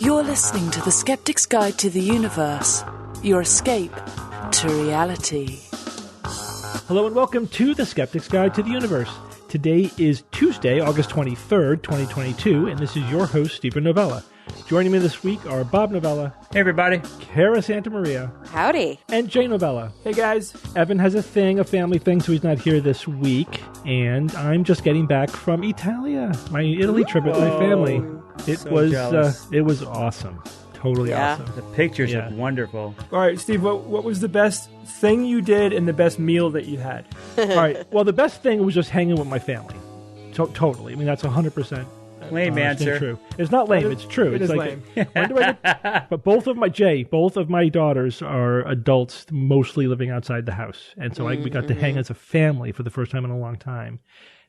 You're listening to the Skeptic's Guide to the Universe, your escape to reality. Hello and welcome to the Skeptic's Guide to the Universe. Today is Tuesday, August 23rd, 2022, and this is your host, Stephen Novella. Joining me this week are Bob Novella. Hey, everybody. Cara Santamaria. Howdy. And Jay Novella. Hey, guys. Evan has a family thing, so he's not here this week. And I'm just getting back from Italia, my Italy trip with my family. It was awesome. Totally awesome. The pictures look wonderful. All right, Steve, what was the best thing you did and the best meal that you had? All right. Well, the best thing was just hanging with my family. Totally. I mean, that's 100%. Lame answer. True. It's not lame. It's true. It it's is like, lame. When do I get, but both of my daughters are adults, mostly living outside the house, and so we got to hang as a family for the first time in a long time.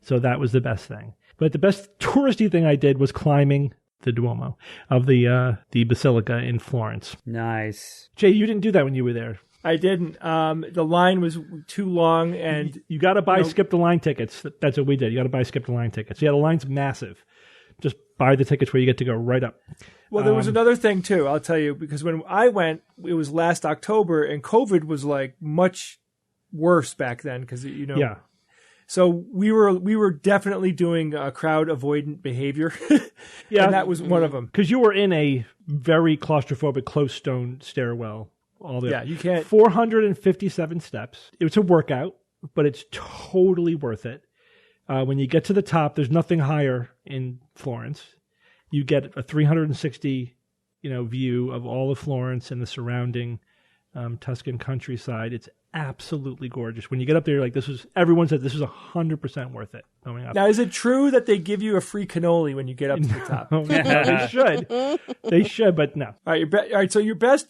So that was the best thing. But the best touristy thing I did was climbing the Duomo of the Basilica in Florence. Nice. Jay, you didn't do that when you were there. I didn't. The line was too long, and you got to buy skip the line tickets. That's what we did. You got to buy skip the line tickets. Yeah, the line's massive. Just buy the tickets where you get to go right up. Well, there was another thing too. I'll tell you, because when I went, it was last October, and COVID was like much worse back then because Yeah. So we were definitely doing crowd avoidant behavior. Yeah, and that was one of them. Because you were in a very claustrophobic closed stone stairwell. You can't. 457 steps. It's a workout, but it's totally worth it. When you get to the top, there's nothing higher in Florence. You get a 360, view of all of Florence and the surrounding Tuscan countryside. It's absolutely gorgeous. When you get up there, everyone said this is 100% worth it going up. Now, is it true that they give you a free cannoli when you get up to the top? No, they should. They should, but no. All right. So your best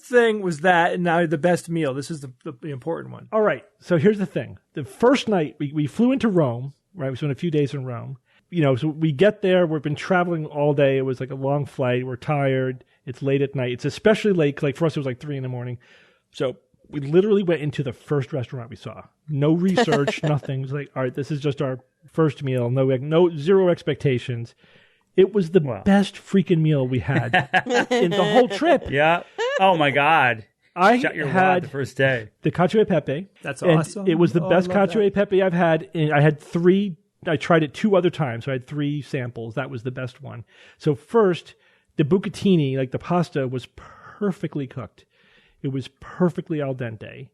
thing was that, and now the best meal. This is the important one. All right. So here's the thing. The first night we flew into Rome. Right, we spent a few days in Rome. So we get there. We've been traveling all day. It was like a long flight. We're tired. It's late at night. It's especially late. Like for us, it was like 3 a.m. So we literally went into the first restaurant we saw. No research, nothing. It was like, all right, this is just our first meal. Zero expectations. It was the best freaking meal we had in the whole trip. Yeah. Oh my God. I shut your had wad the first day. The cacio e pepe. That's awesome. It was the best cacio e pepe I've had. I had 3. I tried it 2 other times, so I had 3 samples. That was the best one. So first, the bucatini, like the pasta, was perfectly cooked. It was perfectly al dente.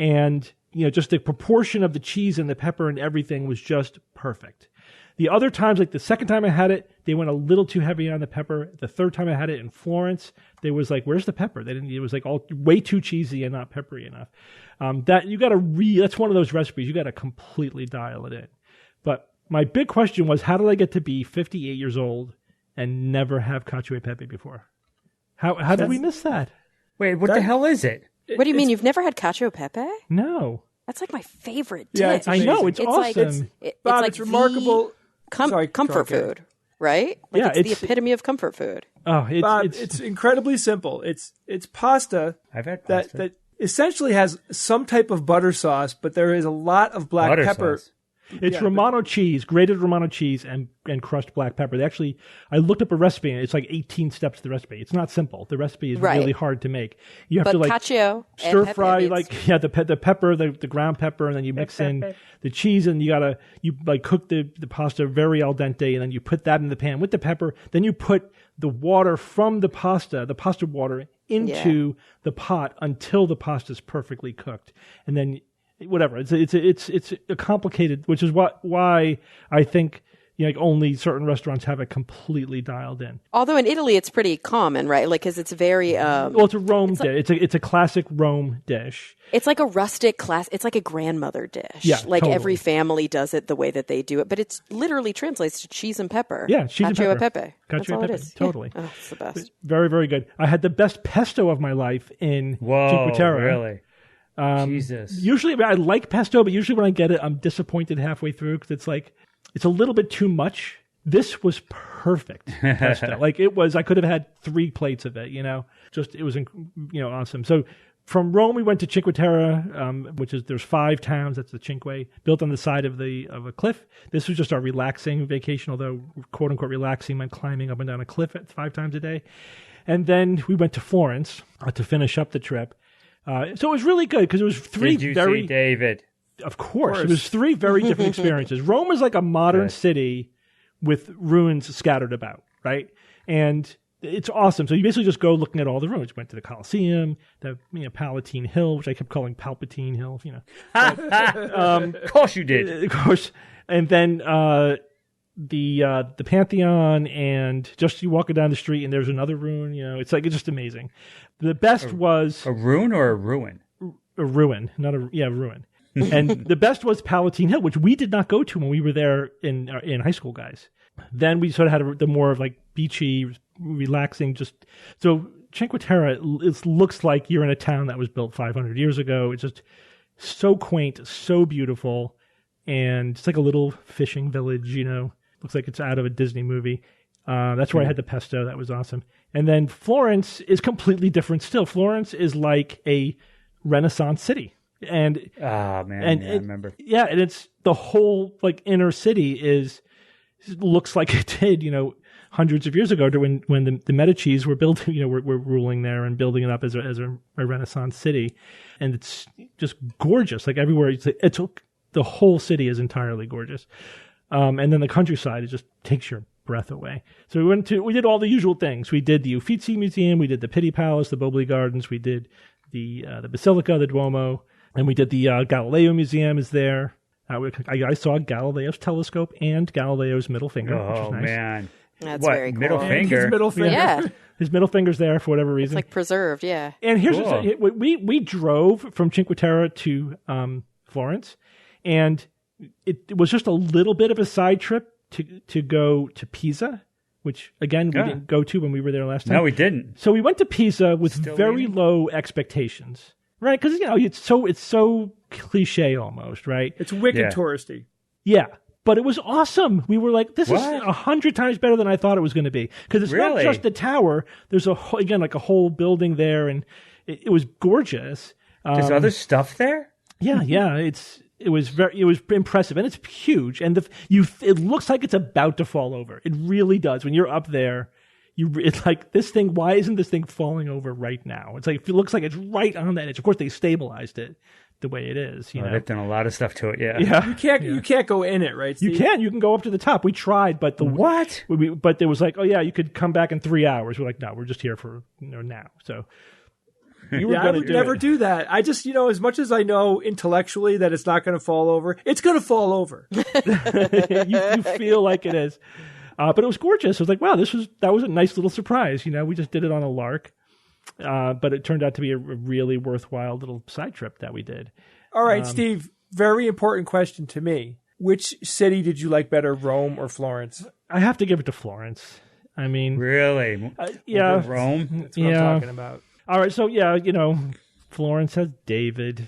And, just the proportion of the cheese and the pepper and everything was just perfect. The other times, like the second time I had it, they went a little too heavy on the pepper. The third time I had it in Florence, they was like, "Where's the pepper?" It was like all way too cheesy and not peppery enough. That's one of those recipes you got to completely dial it in. But my big question was, how did I get to be 58 years old and never have cacio e pepe before? How did we miss that? Wait, what the hell is it? What do you mean? You've never had cacio e pepe? No. That's like my favorite dish. Yeah, it's I know. It's awesome. Bob, like it's remarkable. Comfort food, right? It's the epitome of comfort food. Oh, Bob, it's incredibly simple. It's pasta. I've had pasta. that essentially has some type of butter sauce, but there is a lot of black pepper. Sauce. It's Romano cheese, grated Romano cheese, and crushed black pepper. I looked up a recipe, and it's like 18 steps to the recipe. It's not simple. The recipe is really hard to make. You have to cacio stir fry the pepper, the ground pepper, and then you mix in the cheese, and you cook the pasta very al dente, and then you put that in the pan with the pepper. Then you put the water from the pasta water into the pot until the pasta is perfectly cooked, and then. Whatever. It's a complicated, which is why I think only certain restaurants have it completely dialed in. Although in Italy it's pretty common, right? Because it's very it's a Rome dish. It's a classic Rome dish. It's like a rustic class. It's like a grandmother dish. Yeah, totally. Every family does it the way that they do it, but it's literally translates to cheese and pepper. Yeah, cheese and pepper. Cacio e pepe. That's all it is. Totally. Yeah. Oh, it's the best. Very, very good. I had the best pesto of my life in Cinque Terre. Really? Jesus. Usually, I like pesto, but usually when I get it, I'm disappointed halfway through because it's a little bit too much. This was perfect pesto. I could have had 3 plates of it. It was awesome. So from Rome, we went to Cinque Terre, which is there's 5 towns. That's the Cinque, built on the side of a cliff. This was just our relaxing vacation, although quote unquote relaxing meant climbing up and down a cliff 5 times a day. And then we went to Florence to finish up the trip. So it was really good because it was 3 Did you very see David? Of course, it was 3 very different experiences. Rome is like a modern city with ruins scattered about, right? And it's awesome. So you basically just go looking at all the ruins. Went to the Colosseum, the Palatine Hill, which I kept calling Palpatine Hill. Of course you did. Of course. And then the Pantheon, and just you walking down the street and there's another ruin. It's just amazing. The best was a ruin or a ruin. A ruin, not a ruin. And the best was Palatine Hill, which we did not go to when we were there in high school, guys. Then we sort of had the more of like beachy, relaxing. So Cinque Terre, it looks like you're in a town that was built 500 years ago. It's just so quaint, so beautiful, and it's like a little fishing village. Looks like it's out of a Disney movie. That's where I had the pesto. That was awesome. And then Florence is completely different. Still, Florence is like a Renaissance city. And I remember. Yeah, and it's the whole like inner city looks like it did, hundreds of years ago when the Medicis were building, were ruling there and building it up as a Renaissance city, and it's just gorgeous. Like everywhere, the whole city is entirely gorgeous, and then the countryside, it just takes your breath away. So we did all the usual things. We did the Uffizi Museum, we did the Pitti Palace, the Boboli Gardens, we did the Basilica, the Duomo. And we did the Galileo Museum is there. I saw Galileo's telescope and Galileo's middle finger, which is nice. Man. That's very cool. Middle finger? His middle finger. Yeah. His middle finger's there for whatever reason. It's like preserved, yeah. And here's Cool. we drove from Cinque Terre to Florence, and it was just a little bit of a side trip to go to Pisa, which, again, we didn't go to when we were there last time. No, we didn't. So we went to Pisa with very waiting? low expectations. Right, because it's so cliche almost, right? It's wicked touristy. Yeah, but it was awesome. We were like, this is 100 times better than I thought it was going to be. Because it's not just the tower. There's a whole building there, and it was gorgeous. There's other stuff there. Yeah. It was impressive, and it's huge, and it looks like it's about to fall over. It really does. When you're up there. It's like this thing. Why isn't this thing falling over right now? It's like it looks like it's right on that edge. Of course, they stabilized it the way it is. They've done a lot of stuff to it. Yeah. You can't go in it, right, Steve? You can go up to the top. We tried, but what? But there was like, you could come back in 3 hours. We're like, no, we're just here for now. So I would never do that. I just, as much as I know intellectually that it's not going to fall over, it's going to fall over. you feel like it is. But it was gorgeous. I was like, wow, that was a nice little surprise. We just did it on a lark. But it turned out to be a really worthwhile little side trip that we did. All right, Steve, very important question to me. Which city did you like better, Rome or Florence? I have to give it to Florence. I mean... Really? Yeah. Over Rome? That's what I'm talking about. All right, so Florence has David.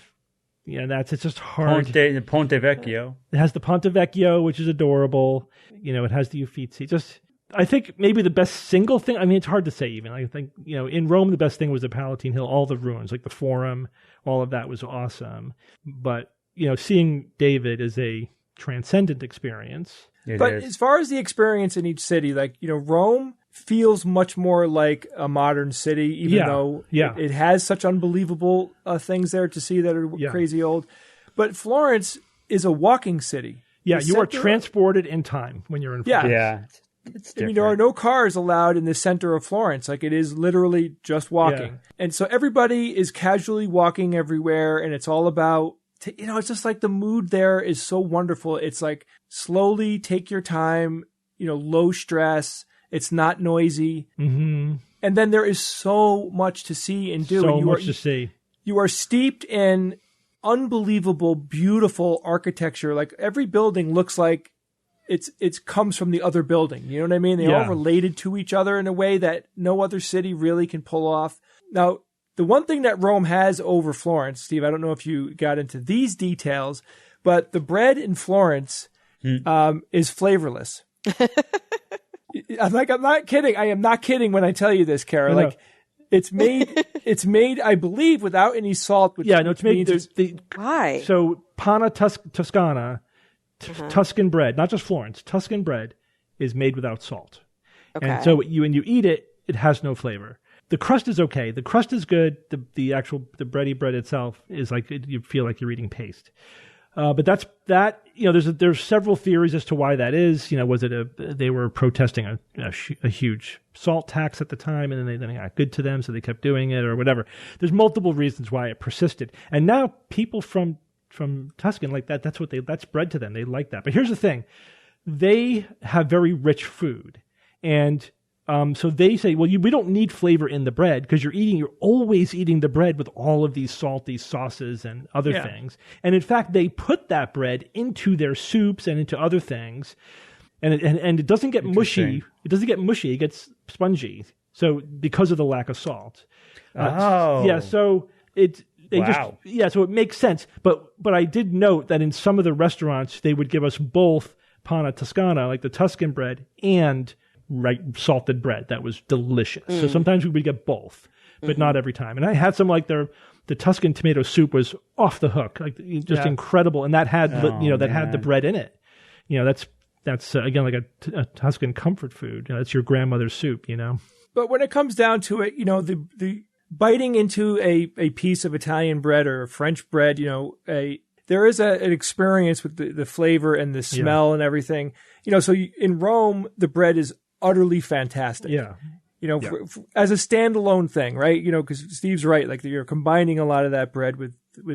Yeah, it's just hard. Ponte Vecchio. It has the Ponte Vecchio, which is adorable. It has the Uffizi. I think maybe the best single thing. I mean, it's hard to say even. I think in Rome the best thing was the Palatine Hill, all the ruins, like the Forum, all of that was awesome. But seeing David is a transcendent experience. But as far as the experience in each city, like Rome feels much more like a modern city, even though it has such unbelievable things there to see that are crazy old. But Florence is a walking city. Yeah, you are transported in time when you're in Florence. Yeah. It's different. There are no cars allowed in the center of Florence. Like it is literally just walking. Yeah. And so everybody is casually walking everywhere, and it's all about, it's just like the mood there is so wonderful. It's like slowly take your time, low stress. It's not noisy. Mm-hmm. And then there is so much to see and do. So much to see. You are steeped in unbelievable, beautiful architecture. Like every building looks like it's comes from the other building. You know what I mean? They're all related to each other in a way that no other city really can pull off. Now, the one thing that Rome has over Florence, Steve, I don't know if you got into these details, but the bread in Florence is flavorless. I'm not kidding. I am not kidding when I tell you this, Kara. Like it's made It's made, I believe, without any salt. Which Yeah, no, it's made. means Why? So Panna Toscana, Tuscan bread, not just Florence, Tuscan bread is made without salt. Okay. And so when you eat it, it has no flavor. The crust is okay. The crust is good. The bready bread itself is like, you feel like you're eating paste. But that. There's several theories as to why that is. Was it they were protesting a huge salt tax at the time, and then they got good to them, so they kept doing it or whatever. There's multiple reasons why it persisted, and now people from Tuscan like that. That's bread to them. They like that. But here's the thing: they have very rich food, and so they say, well, we don't need flavor in the bread because you're always eating the bread with all of these salty sauces and other things. And in fact, they put that bread into their soups and into other things, and it doesn't get mushy. It doesn't get mushy. It gets spongy. So because of the lack of salt. Oh. So so it makes sense. But I did note that in some of the restaurants they would give us both Panna Toscana, like the Tuscan bread, and salted bread. That was delicious. So sometimes we would get both, but not every time. And I had some like the Tuscan tomato soup was off the hook, like just incredible. And that had had the bread in it. That's again like a Tuscan comfort food. That's your grandmother's soup. But when it comes down to it, the biting into a piece of Italian bread or French bread, there is an experience with the flavor and the smell and everything. So in Rome, the bread is utterly fantastic. Yeah. As a standalone thing, right? Because Steve's right. Like you're combining a lot of that bread with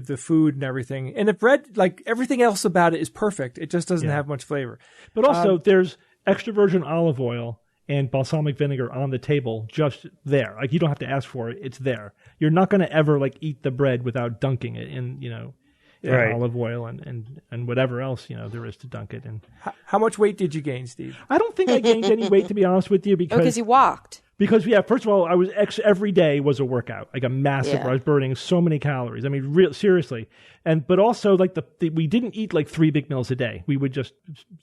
the food and everything. And the bread, like everything else about it is perfect. It just doesn't have much flavor. But also there's extra virgin olive oil and balsamic vinegar on the table just there. Like you don't have to ask for it. It's there. You're not going to ever like eat the bread without dunking it in, olive oil and whatever else, there is to dunk it in. How much weight did you gain, Steve? I don't think I gained any weight, to be honest with you, because you walked. Because first of all, I was every day was a workout, like a massive. I was burning so many calories. I mean, seriously, but also like we didn't eat like 3 big meals a day. We would just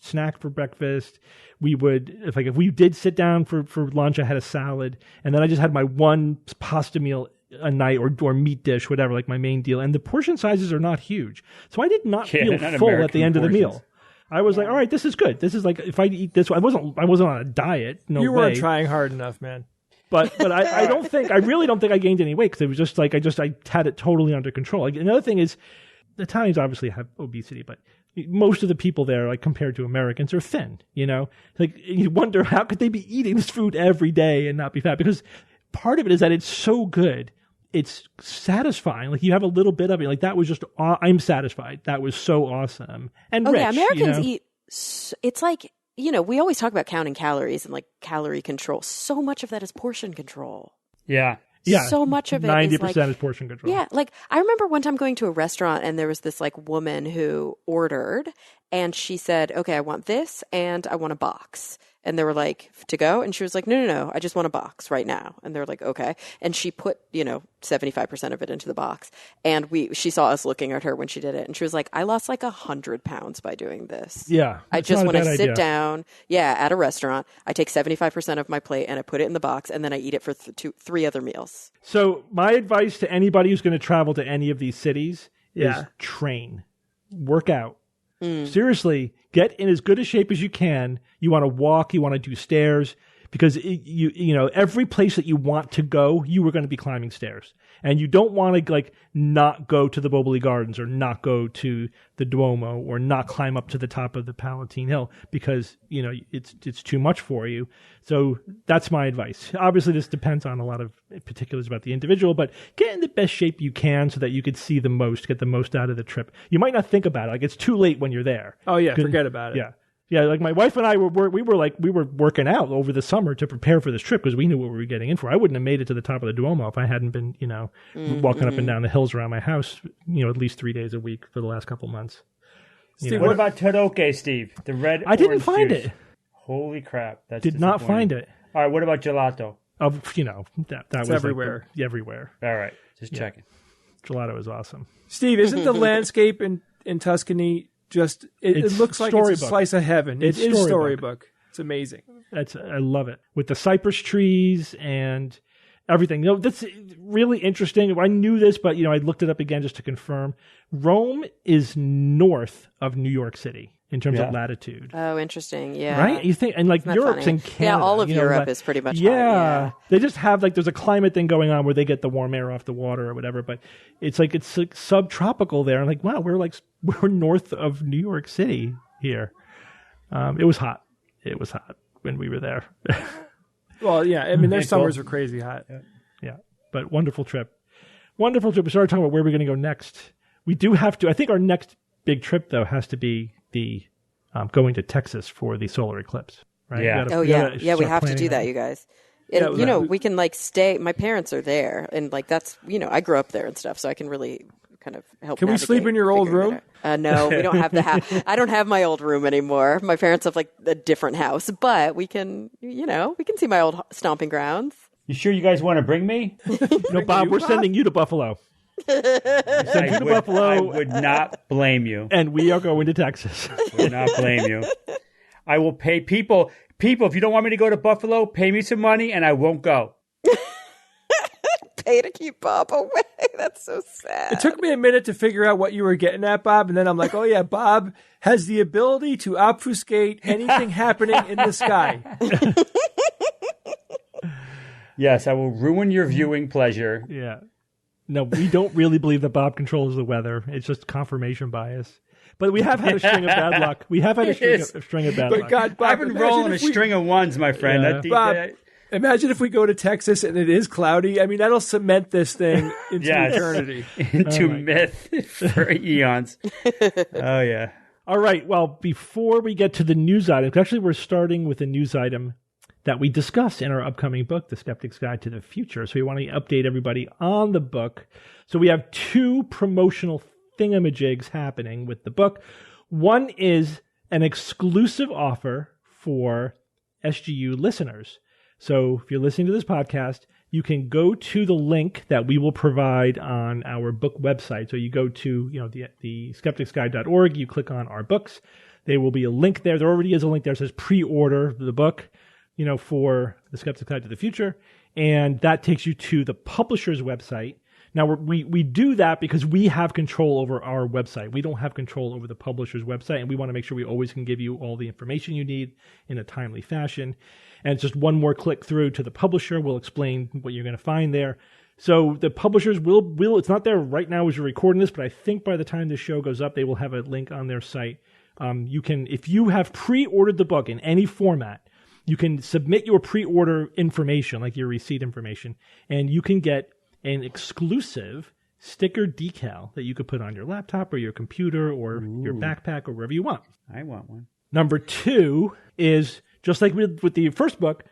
snack for breakfast. We would if we did sit down for lunch, I had a salad, and then I just had my one pasta meal a night or meat dish, whatever, like my main deal. And the portion sizes are not huge, so I did not feel full at the end of the meal. I was like, all right, this is good. This is like, if I eat this, I wasn't on a diet. No way. You weren't trying hard enough, man. But I really don't think I gained any weight because it was just like, I had it totally under control. Like, another thing is, the Italians obviously have obesity, but most of the people there, like compared to Americans, are thin, Like, you wonder, how could they be eating this food every day and not be fat? Because part of it is that it's so good. It's satisfying. Like, you have a little bit of it. Like, that was just, I'm satisfied. That was so awesome. And rich, Americans eat, it's like, we always talk about counting calories and like calorie control. So much of that is portion control. Yeah. Yeah. So much of it 90% is portion control. Yeah. Like, I remember one time going to a restaurant and there was this like woman who ordered and she said, okay, I want this and I want a box. And they were like, to go? And she was like, no, I just want a box right now. And they're like, okay. And she put, 75% of it into the box. And she saw us looking at her when she did it. And she was like, I lost like 100 pounds by doing this. Yeah. I just, when I sit down, at a restaurant, I take 75% of my plate and I put it in the box and then I eat it for 3 other meals. So my advice to anybody who's going to travel to any of these cities is train, work out. Seriously, get in as good a shape as you can. You want to walk, you want to do stairs, because every place that you want to go, you are going to be climbing stairs. And you don't want to like not go to the Boboli Gardens or not go to the Duomo or not climb up to the top of the Palatine Hill because, it's too much for you. So that's my advice. Obviously, this depends on a lot of particulars about the individual, but get in the best shape you can so that you could see the most, get the most out of the trip. You might not think about it. Like, it's too late when you're there. Oh, yeah. Forget about it. Yeah. Yeah, like my wife and I we were working out over the summer to prepare for this trip because we knew what we were getting in for. I wouldn't have made it to the top of the Duomo if I hadn't been, walking up and down the hills around my house, at least 3 days a week for the last couple months. Steve, what about Toroke, Steve? The red. I didn't find juice. it. Holy crap! That's did not find it. All right, what about gelato? That was everywhere. Like everywhere. All right, just checking. Gelato is awesome. Steve, isn't the landscape in Tuscany just it looks like it's a slice of heaven? It is storybook. It's amazing. I love it with the cypress trees and everything. That's really interesting. I knew this, but I looked it up again just to confirm. Rome is north of New York City in terms of latitude. Oh, interesting. Yeah. Right? You think, and like Europe's in Canada. Yeah, all of Europe is pretty much hot. Yeah. They just have there's a climate thing going on where they get the warm air off the water or whatever, but it's like subtropical there. And wow, we're north of New York City here. It was hot. It was hot when we were there. Well, yeah. I mean, their summers are crazy hot. Yeah. But wonderful trip. Wonderful trip. We started talking about where we're going to go next. We do have to. I think our next big trip, though, has to be the going to Texas for the solar eclipse. Right? Yeah. We have to do that, you guys. And, we can stay. My parents are there, and that's I grew up there and stuff, so I can really kind of help. Can we sleep in your old room? No, we don't have the house. I don't have my old room anymore. My parents have a different house, but we can, we can see my old stomping grounds. You sure you guys want to bring me? No, Bob, we're sending you to Buffalo. I would not blame you. And we are going to Texas. Would not blame you. I will pay people. People, if you don't want me to go to Buffalo, pay me some money and I won't go. Pay to keep Bob away. That's so sad. It took me a minute to figure out what you were getting at, Bob, and then I'm like, oh yeah, Bob has the ability to obfuscate anything happening in the sky. Yes, I will ruin your viewing pleasure. Yeah. No, we don't really believe that Bob controls the weather. It's just confirmation bias. But we have had a string of bad luck. We have had a string of bad luck. God, Bob, I've been rolling a string of ones, my friend. Yeah. Bob, imagine if we go to Texas and it is cloudy. I mean, that'll cement this thing into eternity. Into myth for eons. Oh, yeah. All right. Well, before we get to the news items, actually, we're starting with a news item that we discuss in our upcoming book, The Skeptic's Guide to the Future. So we want to update everybody on the book. So we have two promotional thingamajigs happening with the book. One is an exclusive offer for SGU listeners. So if you're listening to this podcast, you can go to the link that we will provide on our book website. So you go to the skepticsguide.org, you click on our books. There will be a link there. There already is a link there that says pre-order the book, for The Skeptic's Guide to the Future. And that takes you to the publisher's website. Now, we do that because we have control over our website. We don't have control over the publisher's website, and we want to make sure we always can give you all the information you need in a timely fashion. And it's just one more click through to the publisher. We'll explain what you're going to find there. So the publishers will it's not there right now as you're recording this, but I think by the time this show goes up, they will have a link on their site. You can, if you have pre-ordered the book in any format, you can submit your pre-order information, like your receipt information, and you can get an exclusive sticker decal that you could put on your laptop or your computer or your backpack or wherever you want. I want one. Number two is, just like with the first book,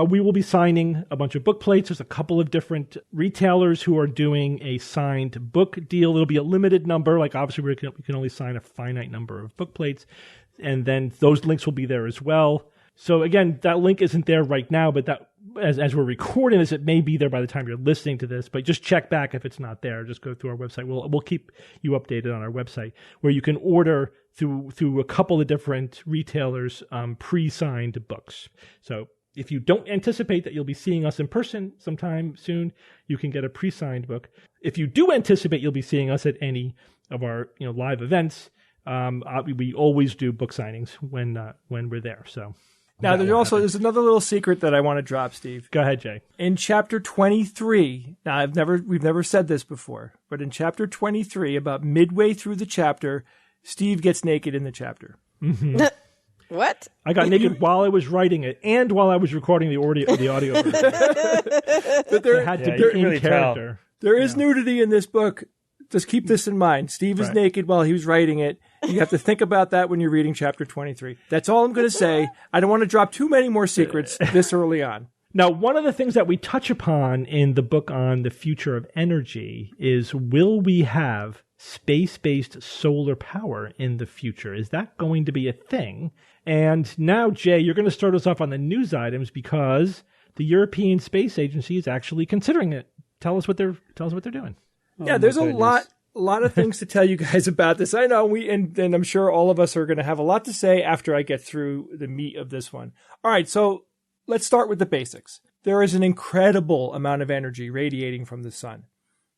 we will be signing a bunch of book plates. There's a couple of different retailers who are doing a signed book deal. It'll be a limited number. Like, obviously, we can only sign a finite number of book plates. And then those links will be there as well. So again, that link isn't there right now, but that as we're recording this, it may be there by the time you're listening to this. But just check back if it's not there. Just go through our website. We'll keep you updated on our website, where you can order through a couple of different retailers pre-signed books. So if you don't anticipate that you'll be seeing us in person sometime soon, you can get a pre-signed book. If you do anticipate you'll be seeing us at any of our live events, we always do book signings when we're there. So. Now, there's another little secret that I want to drop, Steve. Go ahead, Jay. In chapter 23, now we've never said this before, but in chapter 23, about midway through the chapter, Steve gets naked in the chapter. Mm-hmm. What? I got naked while I was writing it and while I was recording the audio version. But there had to be in really character. There is nudity in this book. Just keep this in mind. Steve is naked while he was writing it. You have to think about that when you're reading chapter 23. That's all I'm going to say. I don't want to drop too many more secrets this early on. Now, one of the things that we touch upon in the book on the future of energy is, will we have space-based solar power in the future? Is that going to be a thing? And now, Jay, you're going to start us off on the news items because the European Space Agency is actually considering it. Tell us what they're doing. Yeah, there's a lot of things to tell you guys about this. I know and I'm sure all of us are going to have a lot to say after I get through the meat of this one. All right, so let's start with the basics. there is an incredible amount of energy radiating from the sun.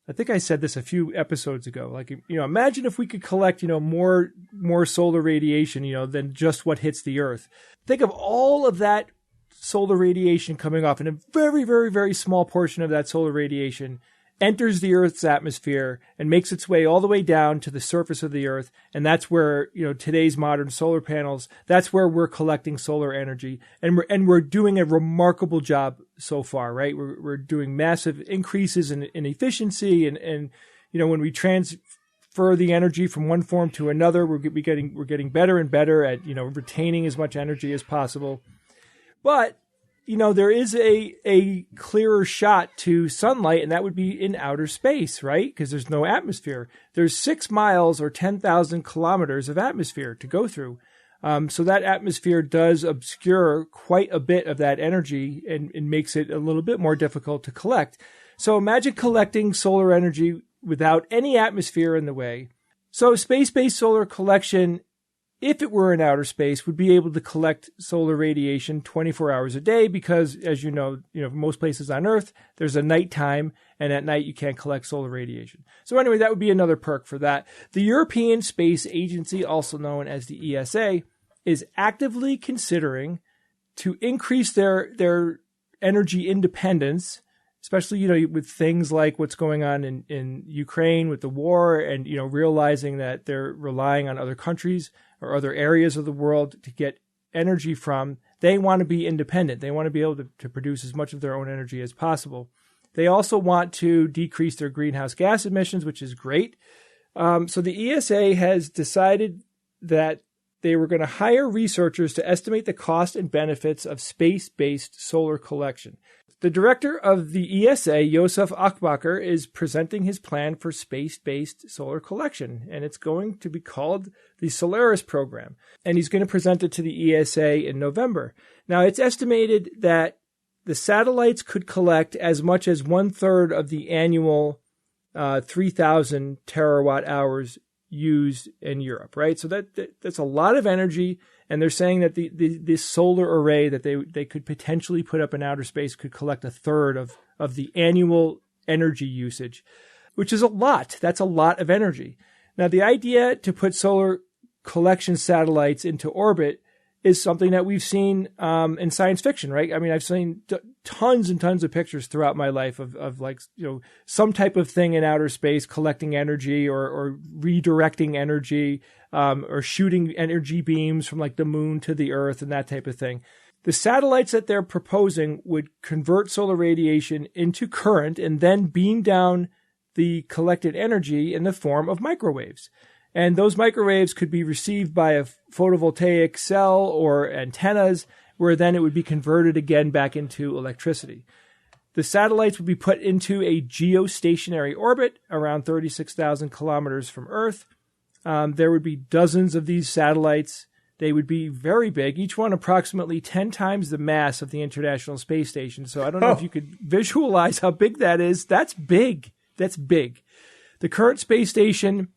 I think I said this a few episodes ago. Like, imagine if we could collect, more solar radiation, than just what hits the Earth. Think of all of that solar radiation coming off, and a very, very, very small portion of that solar radiation enters the Earth's atmosphere and makes its way all the way down to the surface of the Earth. And that's where, today's modern solar panels, that's where we're collecting solar energy. And we're doing a remarkable job so far, right? We're doing massive increases in efficiency. And when we transfer the energy from one form to another, we're getting better and better at, retaining as much energy as possible. But there is a clearer shot to sunlight, and that would be in outer space, right? Because there's no atmosphere. There's 6 miles or 10,000 kilometers of atmosphere to go through. So that atmosphere does obscure quite a bit of that energy and makes it a little bit more difficult to collect. So imagine collecting solar energy without any atmosphere in the way. So space-based solar collection, if it were in outer space, would be able to collect solar radiation 24 hours a day because, as most places on Earth, there's a nighttime, and at night you can't collect solar radiation. So anyway, that would be another perk for that. The European Space Agency, also known as the ESA, is actively considering to increase their energy independence, especially, with things like what's going on in Ukraine with the war and, realizing that they're relying on other countries or other areas of the world to get energy from. They want to be independent. They want to be able to produce as much of their own energy as possible. They also want to decrease their greenhouse gas emissions, which is great. So the ESA has decided that they were going to hire researchers to estimate the cost and benefits of space-based solar collection. The director of the ESA, Josef Achbacher, is presenting his plan for space-based solar collection, and it's going to be called the Solaris Program. And he's going to present it to the ESA in November. Now, it's estimated that the satellites could collect as much as 1/3 of the annual 3,000 terawatt hours used in Europe, right? So that's a lot of energy. And they're saying that this solar array that they could potentially put up in outer space could collect 1/3 of the annual energy usage, which is a lot. That's a lot of energy. Now, the idea to put solar collection satellites into orbit is something that we've seen in science fiction, right? I mean, I've seen tons and tons of pictures throughout my life of some type of thing in outer space collecting energy or redirecting energy or shooting energy beams from the moon to the Earth and that type of thing. The satellites that they're proposing would convert solar radiation into current and then beam down the collected energy in the form of microwaves. And those microwaves could be received by a photovoltaic cell or antennas, where then it would be converted again back into electricity. The satellites would be put into a geostationary orbit around 36,000 kilometers from Earth. There would be dozens of these satellites. They would be very big, each one approximately 10 times the mass of the International Space Station. So I don't know if you could visualize how big that is. That's big. That's big. The current space station,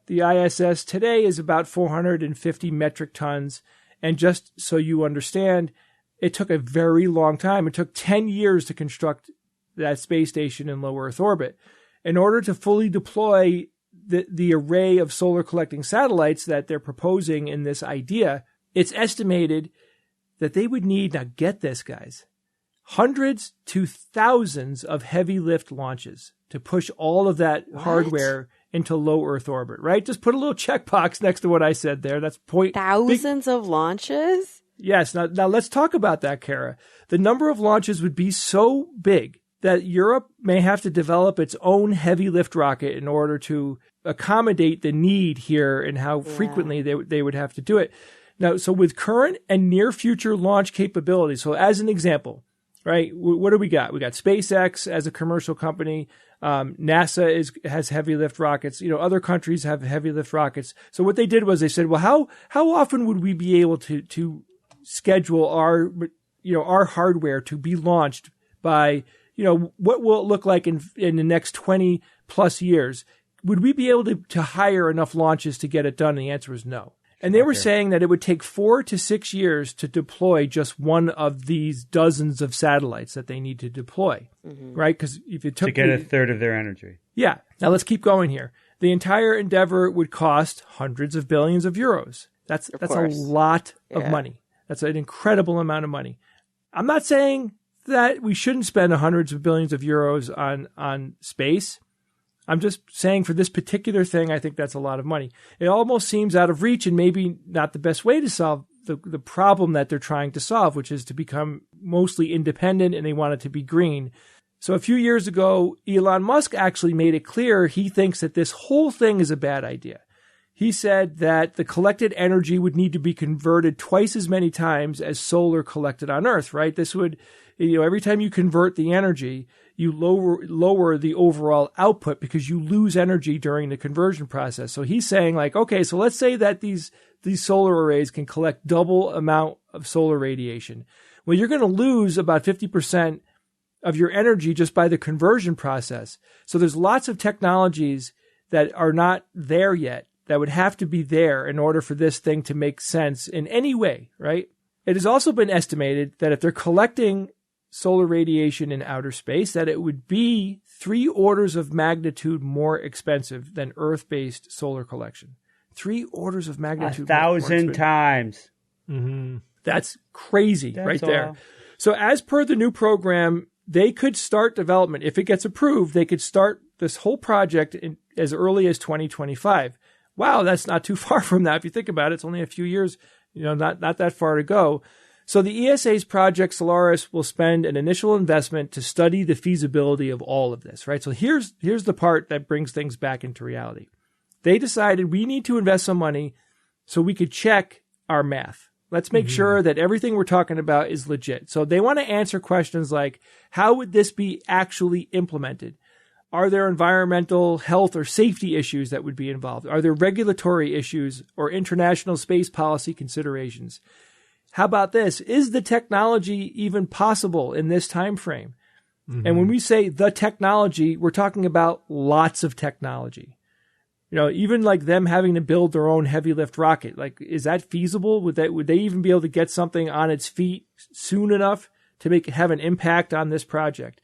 the ISS today, is about 450 metric tons. And just so you understand, it took a very long time. It took 10 years to construct that space station in low Earth orbit. In order to fully deploy the array of solar collecting satellites that they're proposing in this idea, it's estimated that they would need, now get this, guys, hundreds to thousands of heavy lift launches to push all of that hardware into low Earth orbit, right? Just put a little checkbox next to what I said there. That's point. Thousands of launches? Yes. Now let's talk about that, Kara. The number of launches would be so big that Europe may have to develop its own heavy lift rocket in order to accommodate the need here and how frequently they would have to do it. Now, so with current and near future launch capabilities, so as an example, right, what do we got? We got SpaceX as a commercial company. NASA has heavy lift rockets. Other countries have heavy lift rockets. So what they did was they said, well, how often would we be able to schedule our hardware to be launched by, what will it look like in the next 20 plus years? Would we be able to hire enough launches to get it done? And the answer is no. And they were saying that it would take 4 to 6 years to deploy just one of these dozens of satellites that they need to deploy, right? Because if you took to get a third of their energy. Yeah. Now let's keep going here. The entire endeavor would cost hundreds of billions of euros. That's a lot of money. That's an incredible amount of money. I'm not saying that we shouldn't spend hundreds of billions of euros on space. I'm just saying for this particular thing, I think that's a lot of money. It almost seems out of reach and maybe not the best way to solve the problem that they're trying to solve, which is to become mostly independent, and they want it to be green. So a few years ago, Elon Musk actually made it clear he thinks that this whole thing is a bad idea. He said that the collected energy would need to be converted twice as many times as solar collected on Earth, right? This would, every time you convert the energy, you lower the overall output because you lose energy during the conversion process. So he's saying like, okay, so let's say that these solar arrays can collect double amount of solar radiation. Well, you're going to lose about 50% of your energy just by the conversion process. So there's lots of technologies that are not there yet that would have to be there in order for this thing to make sense in any way, right? It has also been estimated that if they're collecting solar radiation in outer space, that it would be 3 orders of magnitude more expensive than Earth-based solar collection. 3 orders of magnitude 1,000 times. Mm-hmm. That's crazy right there. So as per the new program, they could start development. If it gets approved, they could start this whole project as early as 2025. Wow, that's not too far from that. If you think about it, it's only a few years, not that far to go. So the ESA's Project Solaris will spend an initial investment to study the feasibility of all of this, right? So here's the part that brings things back into reality. They decided we need to invest some money so we could check our math. Let's make sure that everything we're talking about is legit. So they want to answer questions like, how would this be actually implemented? Are there environmental, health, or safety issues that would be involved? Are there regulatory issues or international space policy considerations? How about this? Is the technology even possible in this time frame? And when we say the technology, we're talking about lots of technology. Even like them having to build their own heavy lift rocket, like, is that feasible? Would they even be able to get something on its feet soon enough to have an impact on this project?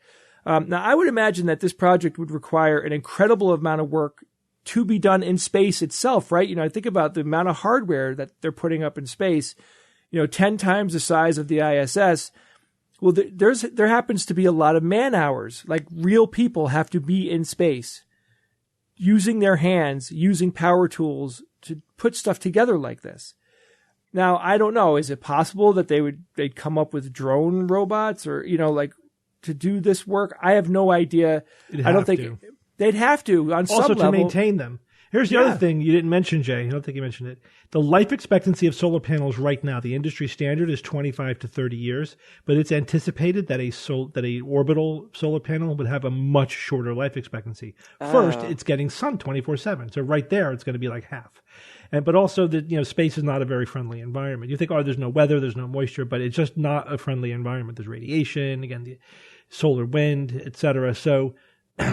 Now, I would imagine that this project would require an incredible amount of work to be done in space itself, right? I think about the amount of hardware that they're putting up in space, 10 times the size of the ISS. Well, there happens to be a lot of man hours, like real people have to be in space using their hands, using power tools to put stuff together like this. Now, I don't know. Is it possible that they'd come up with drone robots or, to do this work? I have no idea. I don't think they'd have to on some level. Also to maintain them. Here's the other thing you didn't mention, Jay. I don't think you mentioned it. The life expectancy of solar panels right now, the industry standard is 25 to 30 years, but it's anticipated that a orbital solar panel would have a much shorter life expectancy. First, it's getting sun 24/7, so right there it's going to be like half. But also space is not a very friendly environment. You think, there's no weather, there's no moisture, but it's just not a friendly environment. There's radiation, again, the solar wind, etc. So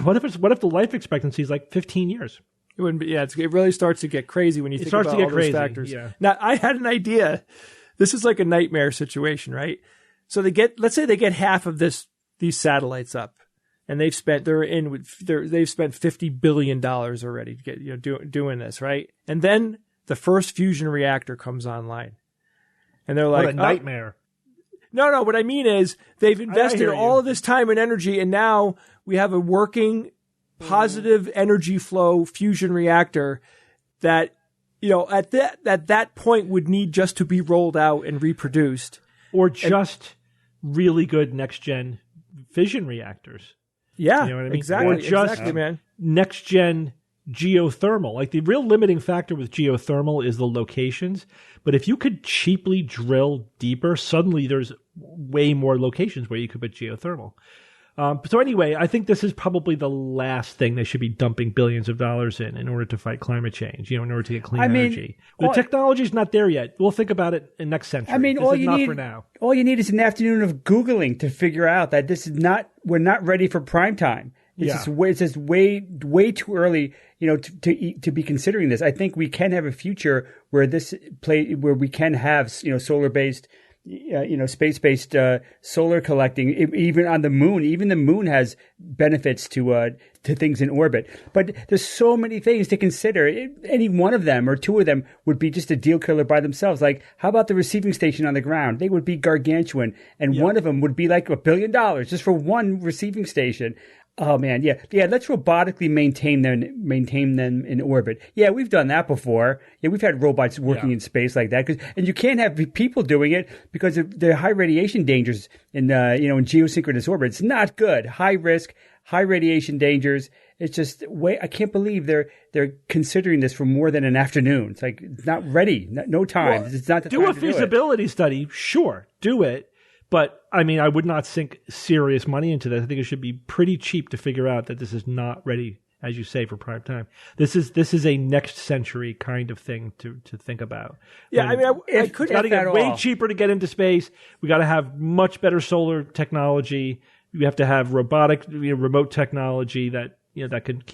what if the life expectancy is like 15 years? It wouldn't be. Yeah, it really starts to get crazy when you think about all those factors. Yeah. Now, I had an idea. This is like a nightmare situation, right? So let's say they get half of these satellites up, and they've spent $50 billion already to get doing this, right? And then the first fusion reactor comes online, and they're like, what a nightmare. No. What I mean is they've invested all of this time and energy, and now we have a working positive energy flow fusion reactor that, at that point would need just to be rolled out and reproduced. Or just really good next gen fission reactors. Yeah, you know what I mean? Exactly. Or just man. next gen geothermal. Like the real limiting factor with geothermal is the locations. But if you could cheaply drill deeper, suddenly there's way more locations where you could put geothermal. So anyway, I think this is probably the last thing they should be dumping billions of dollars in order to fight climate change, in order to get clean energy. The technology's not there yet. We'll think about it in next century. For now. All you need is an afternoon of Googling to figure out that we're not ready for prime time. It's just way too early, to be considering this. I think we can have a future where where we can have, solar-based, space-based solar collecting, even on the moon. Even the moon has benefits to things in orbit. But there's so many things to consider. Any one of them or two of them would be just a deal killer by themselves. Like, how about the receiving station on the ground? They would be gargantuan, and one of them would be like $1 billion just for one receiving station. Oh man, yeah. Let's robotically maintain them in orbit. Yeah, we've done that before. Yeah, we've had robots working in space like that. And you can't have people doing it because of the high radiation dangers in in geosynchronous orbit. It's not good. High risk, high radiation dangers. It's just I can't believe they're considering this for more than an afternoon. It's like it's not ready. No time. Well, it's not the time to do it. Do a feasibility study. Sure, do it. But, I mean, I would not sink serious money into this. I think it should be pretty cheap to figure out that this is not ready, as you say, for prime time. This is a next century kind of thing to think about. Yeah, I could got to get way cheaper to get into space. We got to have much better solar technology. We have to have robotic, remote technology that can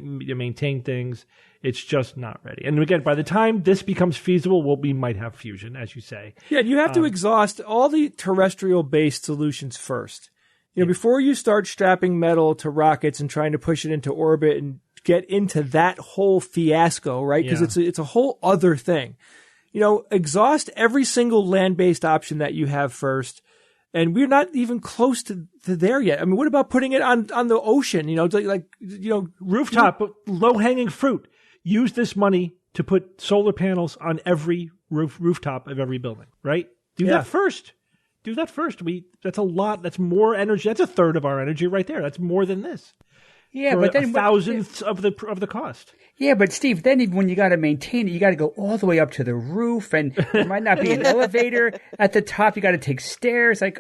maintain things. It's just not ready. And again, by the time this becomes feasible, we might have fusion, as you say. Yeah, and you have to exhaust all the terrestrial-based solutions first. Before you start strapping metal to rockets and trying to push it into orbit and get into that whole fiasco, right? Because it's a whole other thing. Exhaust every single land-based option that you have first. And we're not even close to there yet. I mean, what about putting it on the ocean? Rooftop, low-hanging fruit. Use this money to put solar panels on every rooftop of every building, right? Do that first. That's a lot. That's more energy. That's a third of our energy right there. That's more than this. Yeah, but then a thousandth of the cost. Yeah, but Steve, then even when you got to maintain it, you got to go all the way up to the roof, and there might not be an elevator at the top. You got to take stairs. Like,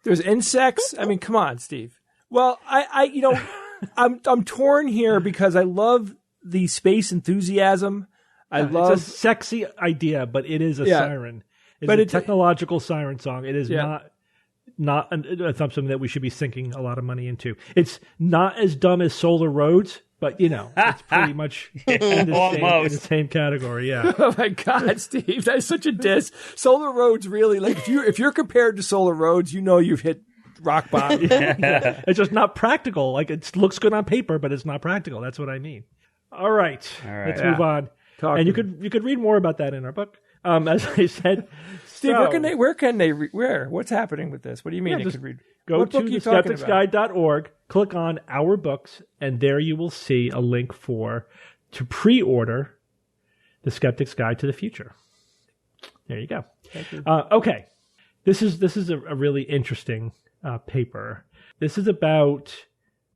there's insects. I mean, come on, Steve. Well, I'm torn here because I love the space enthusiasm. It's a sexy idea, but it is a siren. It's a technological siren song. It is not something that we should be sinking a lot of money into. It's not as dumb as solar roads, but it's pretty much in the same category. Yeah. Oh my God, Steve, that's such a diss. Solar roads really, like if you're compared to solar roads, you've hit rock bottom. It's just not practical. Like it looks good on paper, but it's not practical. That's what I mean. All right. Let's move on. You could read more about that in our book. As I said, Steve, where can they what's happening with this? What do you mean they could read? Go to skepticsguide.org, click on our books, and there you will see a link to pre-order The Skeptic's Guide to the Future. There you go. Thank you. Okay. This is a really interesting paper. This is about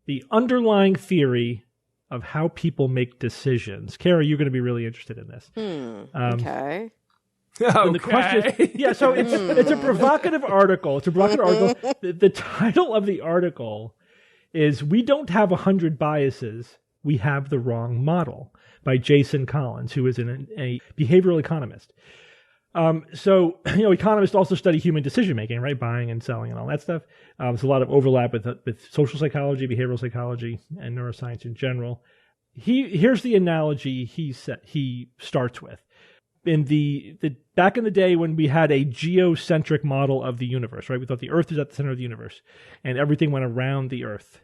the underlying theory of how people make decisions. Kara, you're going to be really interested in this. Okay. And the question, so it's a provocative article. It's a provocative article. The title of the article is "We Don't Have 100 Biases. We Have the Wrong Model" by Jason Collins, who is a behavioral economist. Economists also study human decision making, right? Buying and selling and all that stuff. There's a lot of overlap with social psychology, behavioral psychology, and neuroscience in general. Here's the analogy he starts with. In the back in the day when we had a geocentric model of the universe, right? We thought the Earth is at the center of the universe, and everything went around the Earth.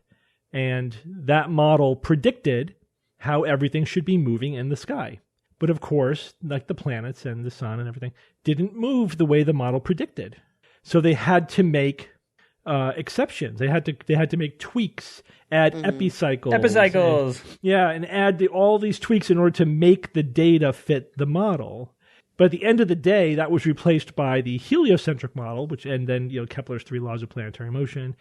And that model predicted how everything should be moving in the sky. But of course, like the planets and the sun and everything, didn't move the way the model predicted. So they had to make exceptions. They had to make tweaks, add epicycles. And add all these tweaks in order to make the data fit the model. But at the end of the day, that was replaced by the heliocentric model, and then Kepler's 3 laws of planetary motion,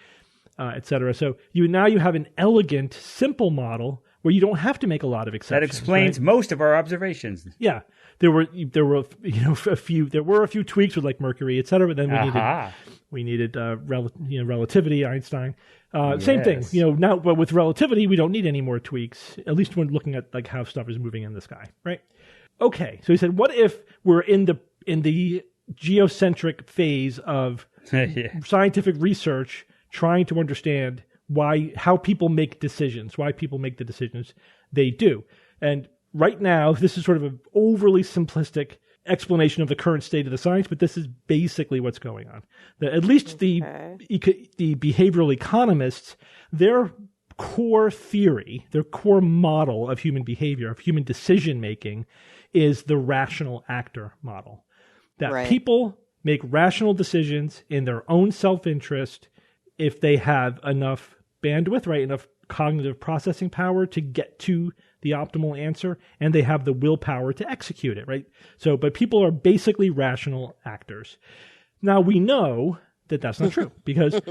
etc. So you have an elegant, simple model where you don't have to make a lot of exceptions. That explains most of our observations. Yeah, there were a few tweaks with like Mercury, etc. But then we needed relativity, Einstein. Same thing. Now, but with relativity, we don't need any more tweaks. At least when looking at like how stuff is moving in the sky, right? Okay, so he said, what if we're in the geocentric phase of scientific research, trying to understand how people make decisions, why people make the decisions they do. And right now, this is sort of an overly simplistic explanation of the current state of the science, but this is basically what's going on. At least the behavioral economists, their core theory, their core model of human behavior, of human decision making, is the rational actor model. That people make rational decisions in their own self-interest if they have enough bandwidth, right, enough cognitive processing power to get to the optimal answer, and they have the willpower to execute it, right? So, but people are basically rational actors. Now, we know that that's not true because,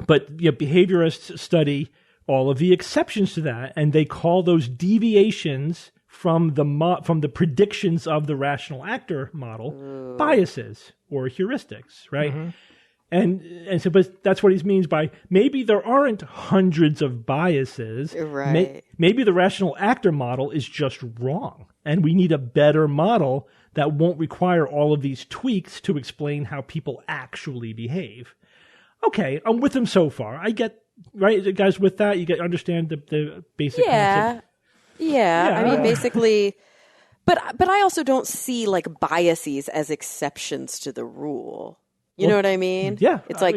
but behaviorists study all of the exceptions to that, and they call those deviations from the predictions of the rational actor model biases or heuristics, right? Mm-hmm. And so, but that's what he means by maybe there aren't hundreds of biases. Right. Maybe the rational actor model is just wrong, and we need a better model that won't require all of these tweaks to explain how people actually behave. Okay, I'm with him so far. I get, right, guys, with that, you understand the basic concept. Yeah. I mean, basically, but I also don't see like biases as exceptions to the rule. You know what I mean? Yeah. It's like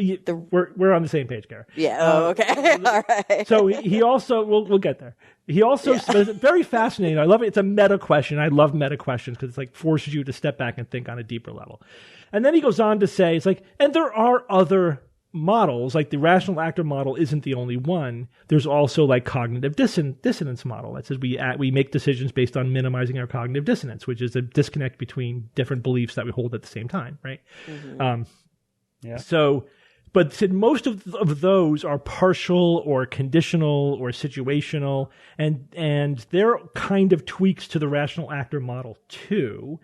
we're on the same page, Gary. Yeah. Oh, okay. All right. So he also, we'll get there. He also says, very fascinating. I love it. It's a meta question. I love meta questions because it's like forces you to step back and think on a deeper level. And then he goes on to say, it's like, and there are other models, like the rational actor model isn't the only one. There's also like cognitive dissonance model that says we make decisions based on minimizing our cognitive dissonance, which is a disconnect between different beliefs that we hold at the same time, right? Mm-hmm. So, but most of those are partial or conditional or situational, and they're kind of tweaks to the rational actor model too.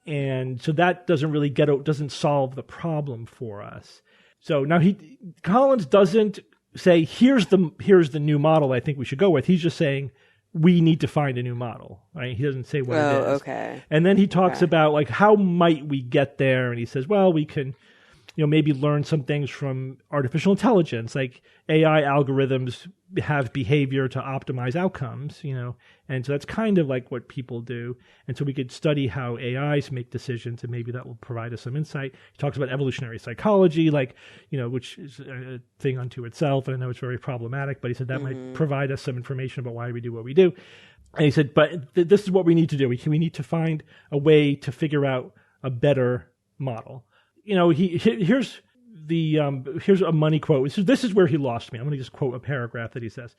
And so that doesn't solve the problem for us. So now Collins doesn't say, here's the new model I think we should go with. He's just saying we need to find a new model, right? He doesn't say what it is. Okay. And then he talks about like, how might we get there? And he says, well, we can, maybe learn some things from artificial intelligence, like AI algorithms have behavior to optimize outcomes, and so that's kind of like what people do. And so we could study how AIs make decisions, and maybe that will provide us some insight. He talks about evolutionary psychology, like, which is a thing unto itself. And I know it's very problematic, but he said that might provide us some information about why we do what we do. And he said, but this is what we need to do. We need to find a way to figure out a better model. Here's a money quote. This is where he lost me. I'm going to just quote a paragraph that he says.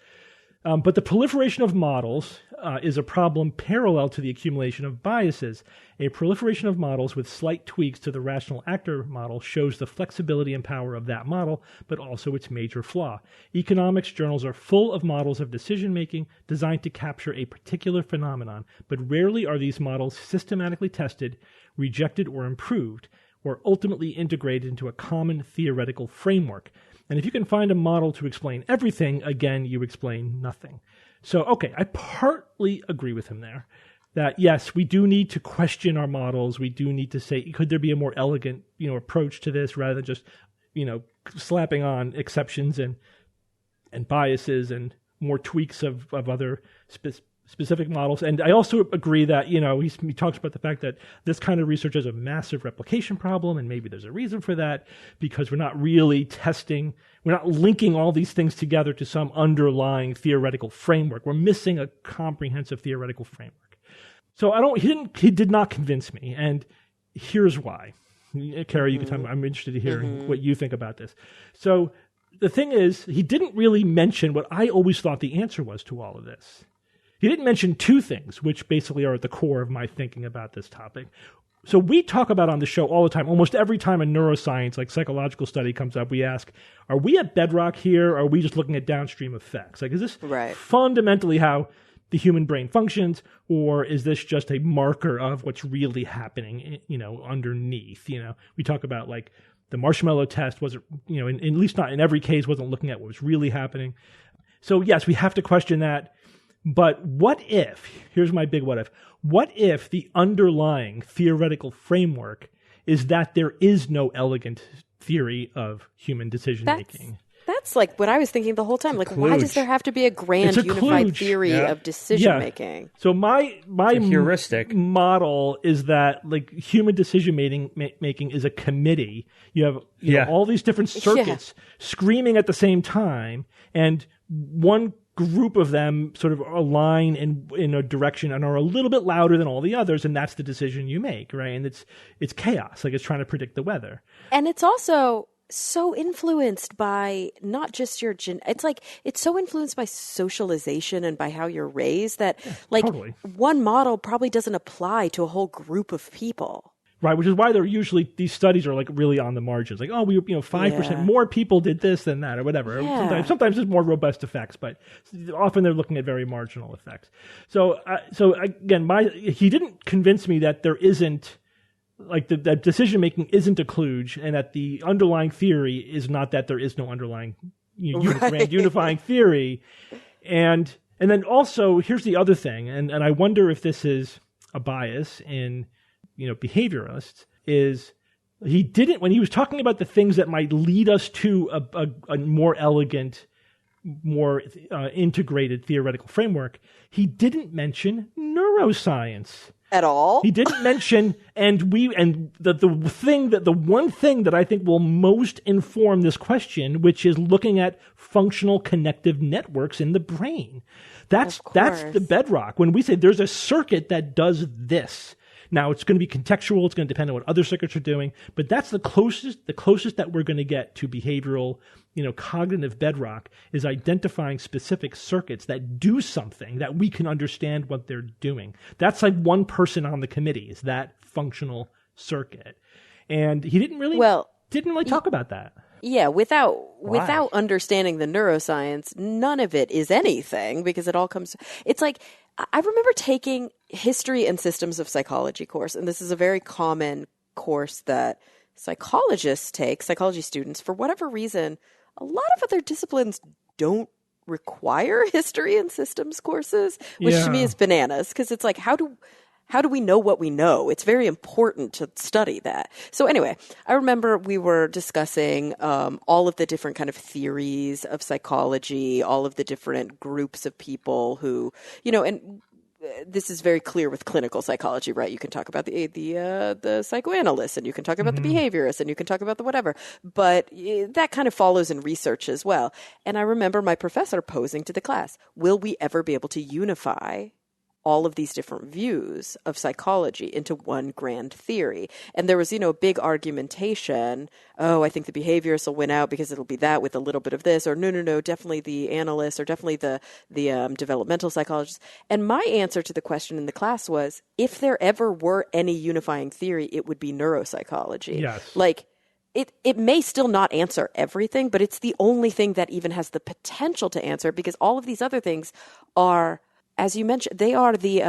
But the proliferation of models is a problem parallel to the accumulation of biases. A proliferation of models with slight tweaks to the rational actor model shows the flexibility and power of that model, but also its major flaw. Economics journals are full of models of decision-making designed to capture a particular phenomenon, but rarely are these models systematically tested, rejected, or improved, or ultimately integrated into a common theoretical framework. And if you can find a model to explain everything, again, you explain nothing. So, okay, I partly agree with him there. That, yes, we do need to question our models. We do need to say, could there be a more elegant, approach to this rather than just, slapping on exceptions and biases and more tweaks of other specific models. And I also agree that, he talks about the fact that this kind of research is a massive replication problem, and maybe there's a reason for that, because we're not really we're not linking all these things together to some underlying theoretical framework. We're missing a comprehensive theoretical framework. So he did not convince me, and here's why. Kara, you can tell me, I'm interested in hearing what you think about this. So the thing is, he didn't really mention what I always thought the answer was to all of this. He didn't mention two things, which basically are at the core of my thinking about this topic. So we talk about on the show all the time, almost every time a neuroscience, like psychological study comes up, we ask, are we at bedrock here, or are we just looking at downstream effects? Like, is this fundamentally how the human brain functions, or is this just a marker of what's really happening, underneath? We talk about, like, the marshmallow test wasn't, at least not in every case, wasn't looking at what was really happening. So yes, we have to question that. But what if, here's my big what if the underlying theoretical framework is that there is no elegant theory of human decision-making? That's like what I was thinking the whole time. Like, why does there have to be a grand unified theory of decision making? So my heuristic model is that like human decision making is a committee. You have know, all these different circuits screaming at the same time, and one group of them sort of align in a direction and are a little bit louder than all the others, and that's the decision you make, right? And it's chaos, like it's trying to predict the weather. And it's also so influenced by not just your it's like it's so influenced by socialization and by how you're raised that one model probably doesn't apply to a whole group of people. Right, which is why they're usually, these studies are like really on the margins. Like, 5% more people did this than that or whatever. Yeah. Sometimes there's more robust effects, but often they're looking at very marginal effects. So again, he didn't convince me that there isn't, like that decision making isn't a kludge, and that the underlying theory is not that there is no underlying grand unifying theory. And then also, here's the other thing, and I wonder if this is a bias in behavioralists, is he didn't, when he was talking about the things that might lead us to a more elegant, more integrated theoretical framework, he didn't mention neuroscience at all. He didn't mention, the one thing that I think will most inform this question, which is looking at functional connective networks in the brain. That's the bedrock. When we say there's a circuit that does this. Now, it's going to be contextual. It's going to depend on what other circuits are doing, but that's the closest that we're going to get to behavioral, cognitive bedrock, is identifying specific circuits that do something that we can understand what they're doing. That's like one person on the committee, is that functional circuit. And he didn't really talk about that. Yeah, without understanding the neuroscience, none of it is anything, because it all comes. It's like, I remember taking history and systems of psychology course, and this is a very common course that psychologists take, psychology students, for whatever reason. A lot of other disciplines don't require history and systems courses, which to me is bananas, because it's like, how do we know what we know? It's very important to study that. So anyway, I remember we were discussing all of the different kind of theories of psychology, all of the different groups of people who, and this is very clear with clinical psychology, right? You can talk about the psychoanalysts, and you can talk about the behaviorists, and you can talk about the whatever. But that kind of follows in research as well. And I remember my professor posing to the class, will we ever be able to unify all of these different views of psychology into one grand theory? And there was, a big argumentation. Oh, I think the behaviorists will win out because it'll be that with a little bit of this, or no, definitely the analysts, or definitely the developmental psychologists. And my answer to the question in the class was, if there ever were any unifying theory, it would be neuropsychology. Yes. Like, it may still not answer everything, but it's the only thing that even has the potential to answer, because all of these other things are, as you mentioned, they are the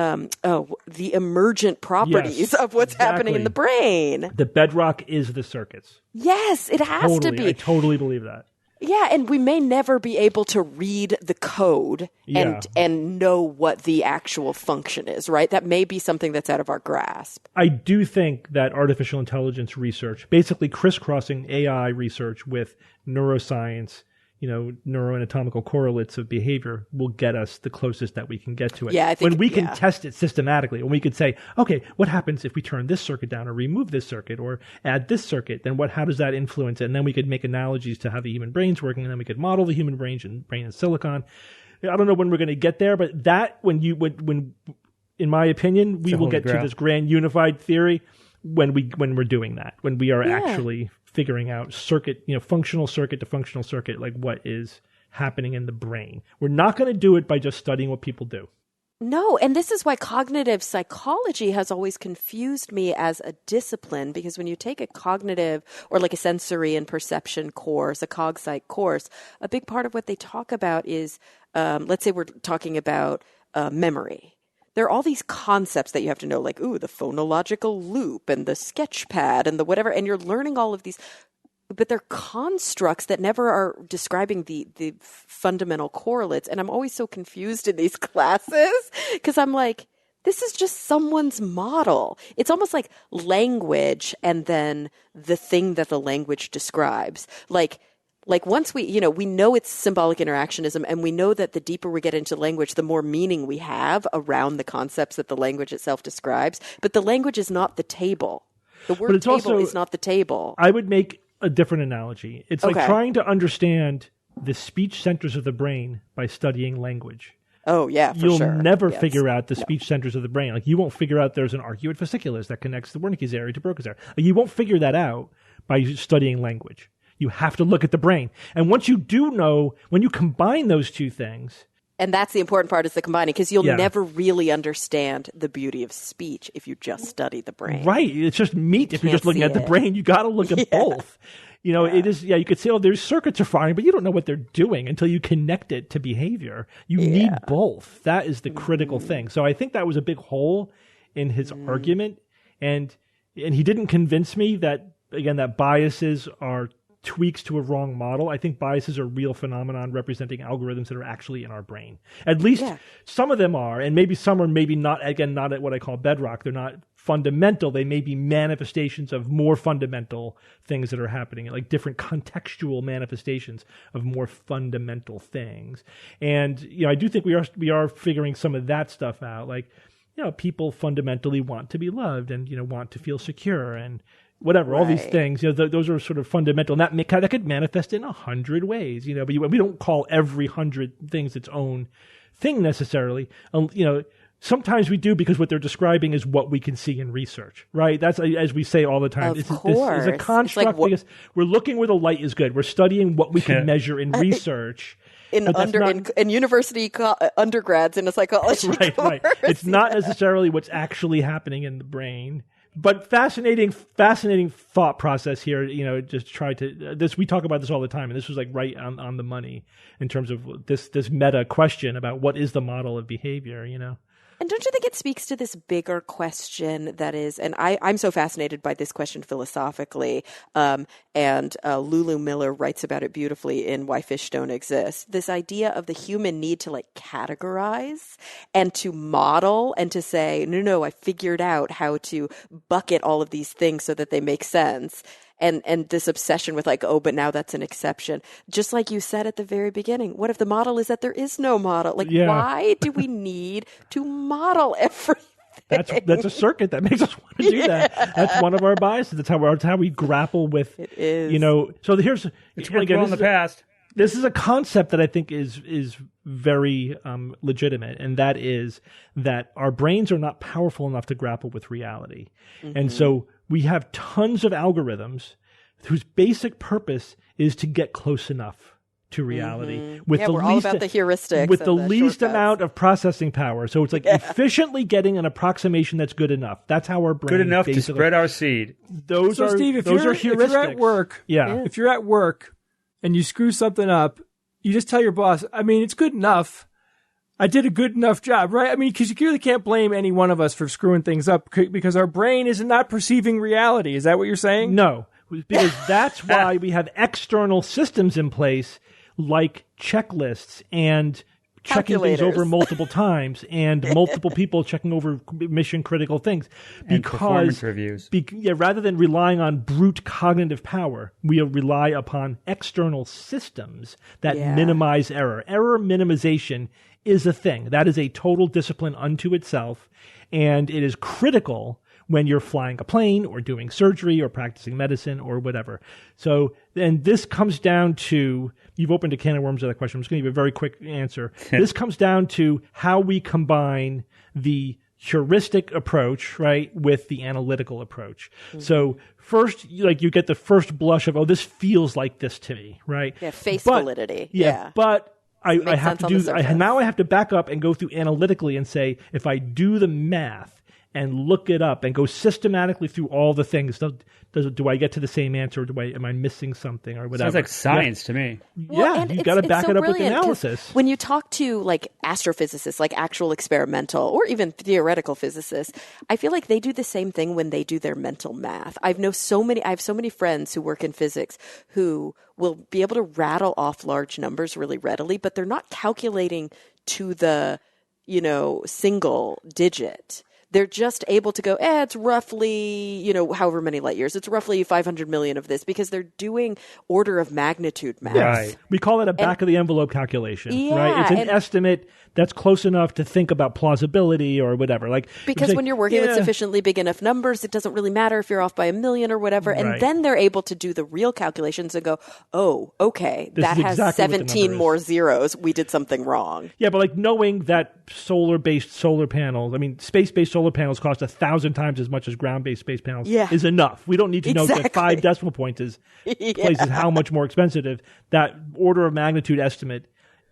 emergent properties of what's happening in the brain. The bedrock is the circuits. Yes, it has to be. I totally believe that. Yeah, and we may never be able to read the code and know what the actual function is, right? That may be something that's out of our grasp. I do think that artificial intelligence research, basically crisscrossing AI research with neuroscience, neuroanatomical correlates of behavior, will get us the closest that we can get to it. Yeah, I think, when we can test it systematically, when we could say, okay, what happens if we turn this circuit down or remove this circuit or add this circuit? Then how does that influence it? And then we could make analogies to how the human brain's working, and then we could model the human brain in silicon. I don't know when we're going to get there, but that, when in my opinion, we will get to this grand unified theory when we're doing that, when we are actually figuring out circuit, functional circuit to functional circuit, like what is happening in the brain. We're not going to do it by just studying what people do. No, and this is why cognitive psychology has always confused me as a discipline, because when you take a cognitive or like a sensory and perception course, a cog psych course, a big part of what they talk about is, let's say we're talking about memory. There are all these concepts that you have to know, like, the phonological loop and the sketch pad and the whatever, and you're learning all of these, but they're constructs that never are describing the fundamental correlates. And I'm always so confused in these classes, because I'm like, this is just someone's model. It's almost like language and then the thing that the language describes. Like, Like once we know it's symbolic interactionism, and we know that the deeper we get into language, the more meaning we have around the concepts that the language itself describes. But the language is not the table. The word table is not the table. I would make a different analogy. It's like trying to understand the speech centers of the brain by studying language. Oh, yeah, for You'll sure. never figure out the speech centers of the brain. Like you won't figure out there's an arcuate fasciculus that connects the Wernicke's area to Broca's area. Like, you won't figure that out by studying language. You have to look at the brain. And once you do know, when you combine those two things... And that's the important part, is the combining, because you'll never really understand the beauty of speech if you just study the brain. Right. It's just meat if you're just looking at the brain. You got to look at both. You know, it is, you could say, oh, there's circuits are firing, but you don't know what they're doing until you connect it to behavior. You need both. That is the critical thing. So I think that was a big hole in his argument. And he didn't convince me that, again, that biases are tweaks to a wrong model. I think biases are real phenomenon representing algorithms that are actually in our brain. At least some of them are, and maybe some are maybe not, again, not at what I call bedrock. They're not fundamental. They may be manifestations of more fundamental things that are happening, like different contextual manifestations of more fundamental things. And, you know, I do think we are figuring some of that stuff out. Like, you know, people fundamentally want to be loved and, you know, want to feel secure and whatever, all these things, you know, those are sort of fundamental, and that could manifest in 100 ways, you know, but we don't call every 100 things its own thing necessarily. You know, sometimes we do, because what they're describing is what we can see in research, right? That's, as we say all the time, this is a construct, because we're looking where the light is good. We're studying what we can measure in research. In university undergrads in a psychology course. Right. It's not necessarily what's actually happening in the brain. But fascinating thought process here. You know, just try to this. We talk about this all the time, and this was like right on the money in terms of this meta question about what is the model of behavior. You know. And don't you think it speaks to this bigger question that is, and I'm so fascinated by this question philosophically, and Lulu Miller writes about it beautifully in Why Fish Don't Exist, this idea of the human need to like categorize and to model and to say, no, I figured out how to bucket all of these things so that they make sense. And this obsession with like, oh, but now that's an exception. Just like you said at the very beginning, what if the model is that there is no model? Like, why do we need to model everything? That's a circuit that makes us want to do that. That's one of our biases. That's how we grapple with, it is. You know, so here's, it's worked well in the past. This is a concept that I think is very legitimate, and that is that our brains are not powerful enough to grapple with reality. Mm-hmm. And so we have tons of algorithms whose basic purpose is to get close enough to reality with the we're least, all about the heuristics, with the least shortcuts. amount of processing power. So it's like efficiently getting an approximation that's good enough. That's how our brain good enough to spread our seed. Those are Steve, those are heuristics. If you're at work, if you're at work and you screw something up, you just tell your boss, I mean, it's good enough. I did a good enough job, right? I mean, because you really can't blame any one of us for screwing things up because our brain is not perceiving reality. Is that what you're saying? No, because that's why we have external systems in place like checklists and checking things over multiple times and multiple people checking over mission critical things. And performance reviews. Rather than relying on brute cognitive power, we rely upon external systems that minimize error. Error minimization is a thing. That is a total discipline unto itself, and it is critical when you're flying a plane or doing surgery or practicing medicine or whatever. So, and this comes down to, you've opened a can of worms with that question. I'm just going to give you a very quick answer. This comes down to how we combine the heuristic approach, right, with the analytical approach. Mm-hmm. So first, you get the first blush of, oh, this feels like this to me, right? Yeah, validity. But I have to do, now I have to back up and go through analytically and say, if I do the math and look it up and go systematically through all the things, do I get to the same answer? Or am I missing something or whatever? Sounds like science to me. You've got to back it up with analysis. When you talk to like astrophysicists, like actual experimental or even theoretical physicists, I feel like they do the same thing when they do their mental math. I have so many friends who work in physics who will be able to rattle off large numbers really readily, but they're not calculating to the, single digit. They're just able to go, it's roughly, however many light years. It's roughly 500 million of this because they're doing order of magnitude math. Right. We call it a back of the envelope calculation, right? It's an and estimate that's close enough to think about plausibility or whatever. Because when you're working with sufficiently big enough numbers, it doesn't really matter if you're off by a million or whatever. Right. And then they're able to do the real calculations and go, oh, okay, This that is has exactly what the 17 number more is. zeros. We did something wrong. Yeah, but knowing that solar-based solar panels, space-based solar panels cost 1,000 times as much as ground-based space panels is enough. We don't need to know that 5 decimal points is places how much more expensive. That order of magnitude estimate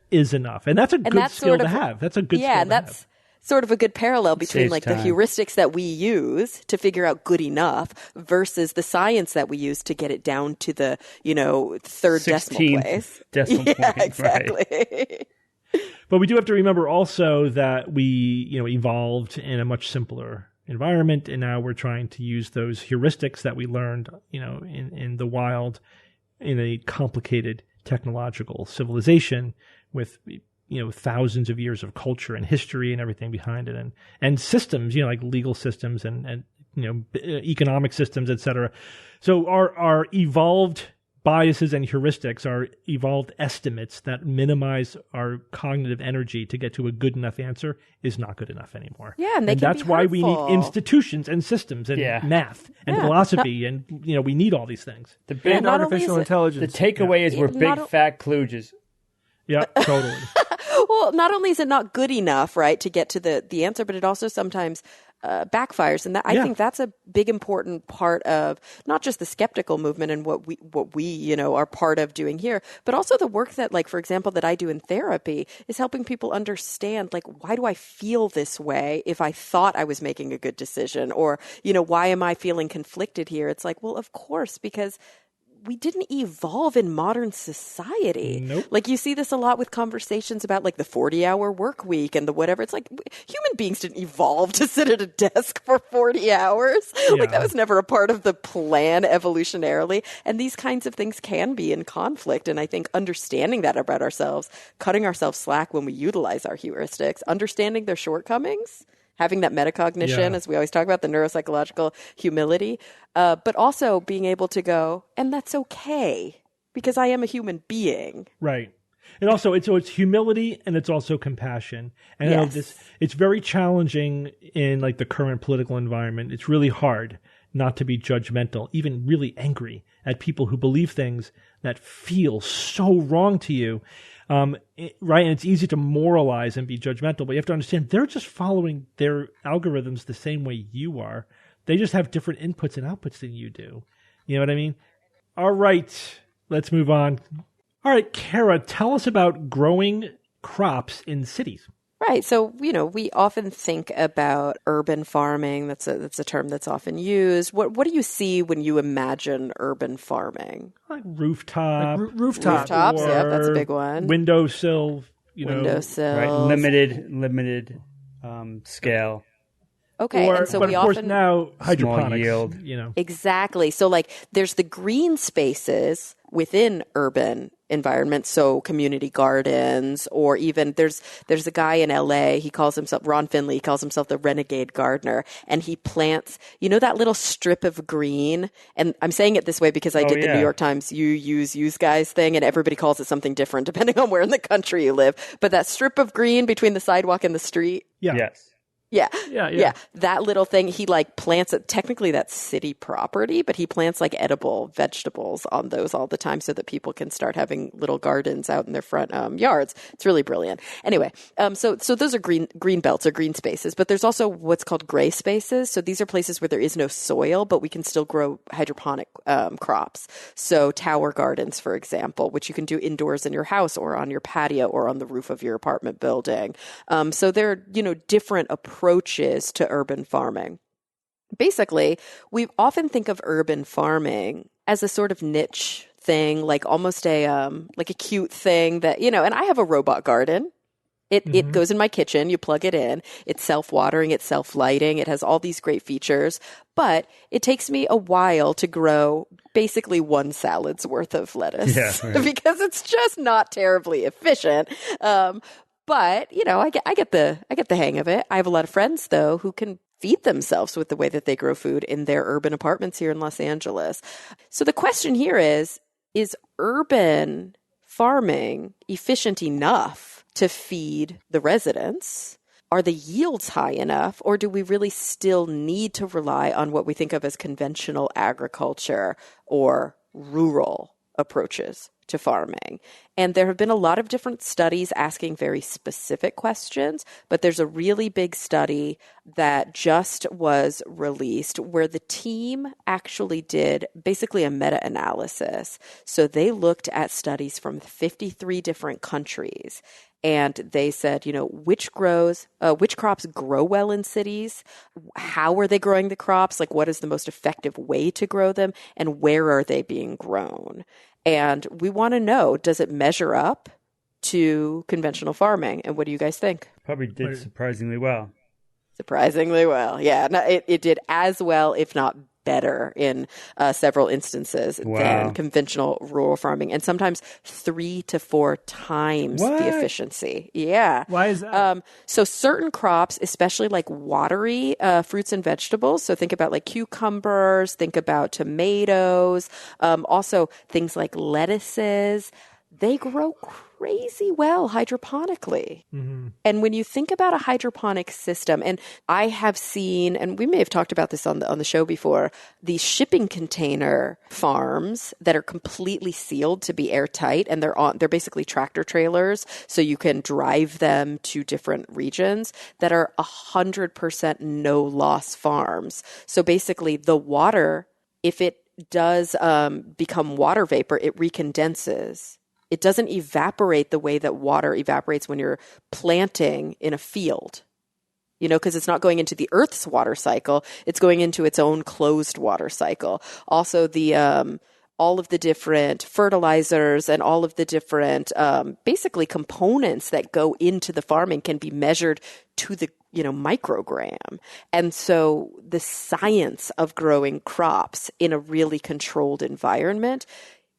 is enough. And that's a good skill to have. That's a good skill to have. And that's sort of a good parallel between Saves the time. heuristics that we use to figure out good enough versus the science that we use to get it down to the, third decimal place. Decimal point. Exactly. Right. But we do have to remember also that we, evolved in a much simpler environment, and now we're trying to use those heuristics that we learned, in the wild, in a complicated technological civilization with thousands of years of culture and history and everything behind it, and systems, like legal systems and economic systems, etc. So our evolved biases and heuristics are evolved estimates that minimize our cognitive energy to get to a good enough answer is not good enough anymore. Yeah, and can that's be why we hurtful. need institutions and systems and math and philosophy and we need all these things. The big not only artificial is it- intelligence. The takeaway is we're Not big o- fat kludges. Yeah, totally. Well, not only is it not good enough, right, to get to the answer, but it also sometimes backfires, and I think that's a big important part of not just the skeptical movement and what we are part of doing here, but also the work that, for example, that I do in therapy is helping people understand, why do I feel this way if I thought I was making a good decision, or why am I feeling conflicted here? It's well, of course, because we didn't evolve in modern society. Nope. You see this a lot with conversations about the 40-hour work week and the whatever. It's human beings didn't evolve to sit at a desk for 40 hours. That was never a part of the plan evolutionarily. And these kinds of things can be in conflict. And I think understanding that about ourselves, cutting ourselves slack when we utilize our heuristics, understanding their shortcomings, having that metacognition, as we always talk about, the neuropsychological humility, but also being able to go, and that's okay, because I am a human being. Right. And also, it's humility and it's also compassion. And I know it's very challenging in the current political environment. It's really hard not to be judgmental, even really angry at people who believe things that feel so wrong to you. Right, and it's easy to moralize and be judgmental, but you have to understand they're just following their algorithms the same way you are. They just have different inputs and outputs than you do. You know what I mean? All right, let's move on. All right, Kara, tell us about growing crops in cities. Right. So, we often think about urban farming. That's a term that's often used. What do you see when you imagine urban farming? Like rooftop. Rooftops, that's a big one. Windowsill. Windowsill. Right. Limited scale. Okay, and so but we of course often now hydroponics. yield. Exactly. So there's the green spaces within urban environments, so community gardens, or even there's a guy in LA, he calls himself Ron Finley, he calls himself the renegade gardener, and he plants, that little strip of green, and I'm saying it this way because I did the New York Times use guys thing, and everybody calls it something different depending on where in the country you live, but that strip of green between the sidewalk and the street. Yes. Yeah. That little thing, he plants it. Technically, that's city property, but he plants edible vegetables on those all the time so that people can start having little gardens out in their front yards. It's really brilliant. Anyway, so those are green belts or green spaces, but there's also what's called gray spaces. So these are places where there is no soil, but we can still grow hydroponic crops. So tower gardens, for example, which you can do indoors in your house or on your patio or on the roof of your apartment building. So there are, different approaches to urban farming. Basically, we often think of urban farming as a sort of niche thing, almost a cute thing that, and I have a robot garden. It goes in my kitchen. You plug it in. It's self-watering. It's self-lighting. It has all these great features. But it takes me a while to grow basically one salad's worth of lettuce because it's just not terribly efficient. But, I get the hang of it. I have a lot of friends, though, who can feed themselves with the way that they grow food in their urban apartments here in Los Angeles. So the question here is urban farming efficient enough to feed the residents? Are the yields high enough, or do we really still need to rely on what we think of as conventional agriculture or rural approaches to farming? And there have been a lot of different studies asking very specific questions, but there's a really big study that just was released where the team actually did basically a meta-analysis. So they looked at studies from 53 different countries. And they said, which crops grow well in cities? How are they growing the crops? Like, what is the most effective way to grow them? And where are they being grown? And we want to know, does it measure up to conventional farming? And what do you guys think? Probably did surprisingly well. Surprisingly well. Yeah, no, it did as well, if not better in several instances than conventional rural farming, and sometimes 3 to 4 times the efficiency. Yeah. Why is that? So certain crops, especially like watery fruits and vegetables, so think about like cucumbers, think about tomatoes, also things like lettuces, they grow crazy well hydroponically. Mm-hmm. And when you think about a hydroponic system, and I have seen, and we may have talked about this on the show before, these shipping container farms that are completely sealed to be airtight, and they're basically tractor trailers, so you can drive them to different regions that are 100% no loss farms. So basically the water, if it does become water vapor, it recondenses. It doesn't evaporate the way that water evaporates when you're planting in a field, because it's not going into the Earth's water cycle. It's going into its own closed water cycle. Also, all of the different fertilizers and all of the different basically components that go into the farming can be measured to the microgram. And so the science of growing crops in a really controlled environment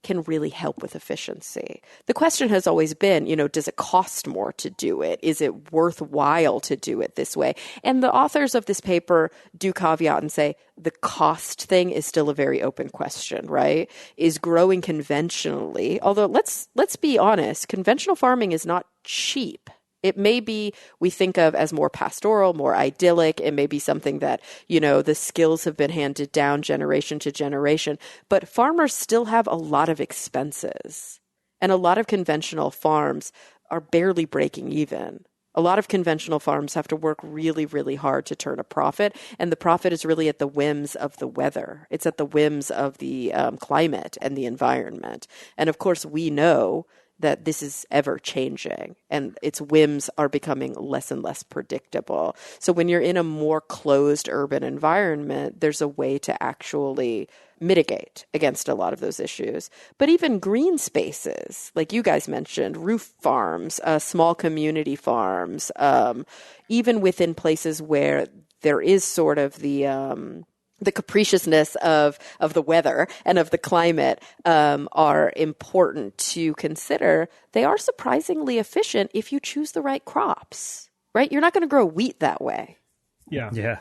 can really help with efficiency. The question has always been, does it cost more to do it? Is it worthwhile to do it this way? And the authors of this paper do caveat and say the cost thing is still a very open question, right? Is growing conventionally, although let's be honest, conventional farming is not cheap. It may be, we think of as more pastoral, more idyllic. It may be something that, the skills have been handed down generation to generation, but farmers still have a lot of expenses. And a lot of conventional farms are barely breaking even. A lot of conventional farms have to work really, really hard to turn a profit. And the profit is really at the whims of the weather. It's at the whims of the climate and the environment. And of course, we know that this is ever changing and its whims are becoming less and less predictable. So when you're in a more closed urban environment, there's a way to actually mitigate against a lot of those issues. But even green spaces, like you guys mentioned, roof farms, small community farms, even within places where there is sort of the capriciousness of the weather and of the climate are important to consider. They are surprisingly efficient if you choose the right crops, right? You're not going to grow wheat that way. Yeah. Yeah.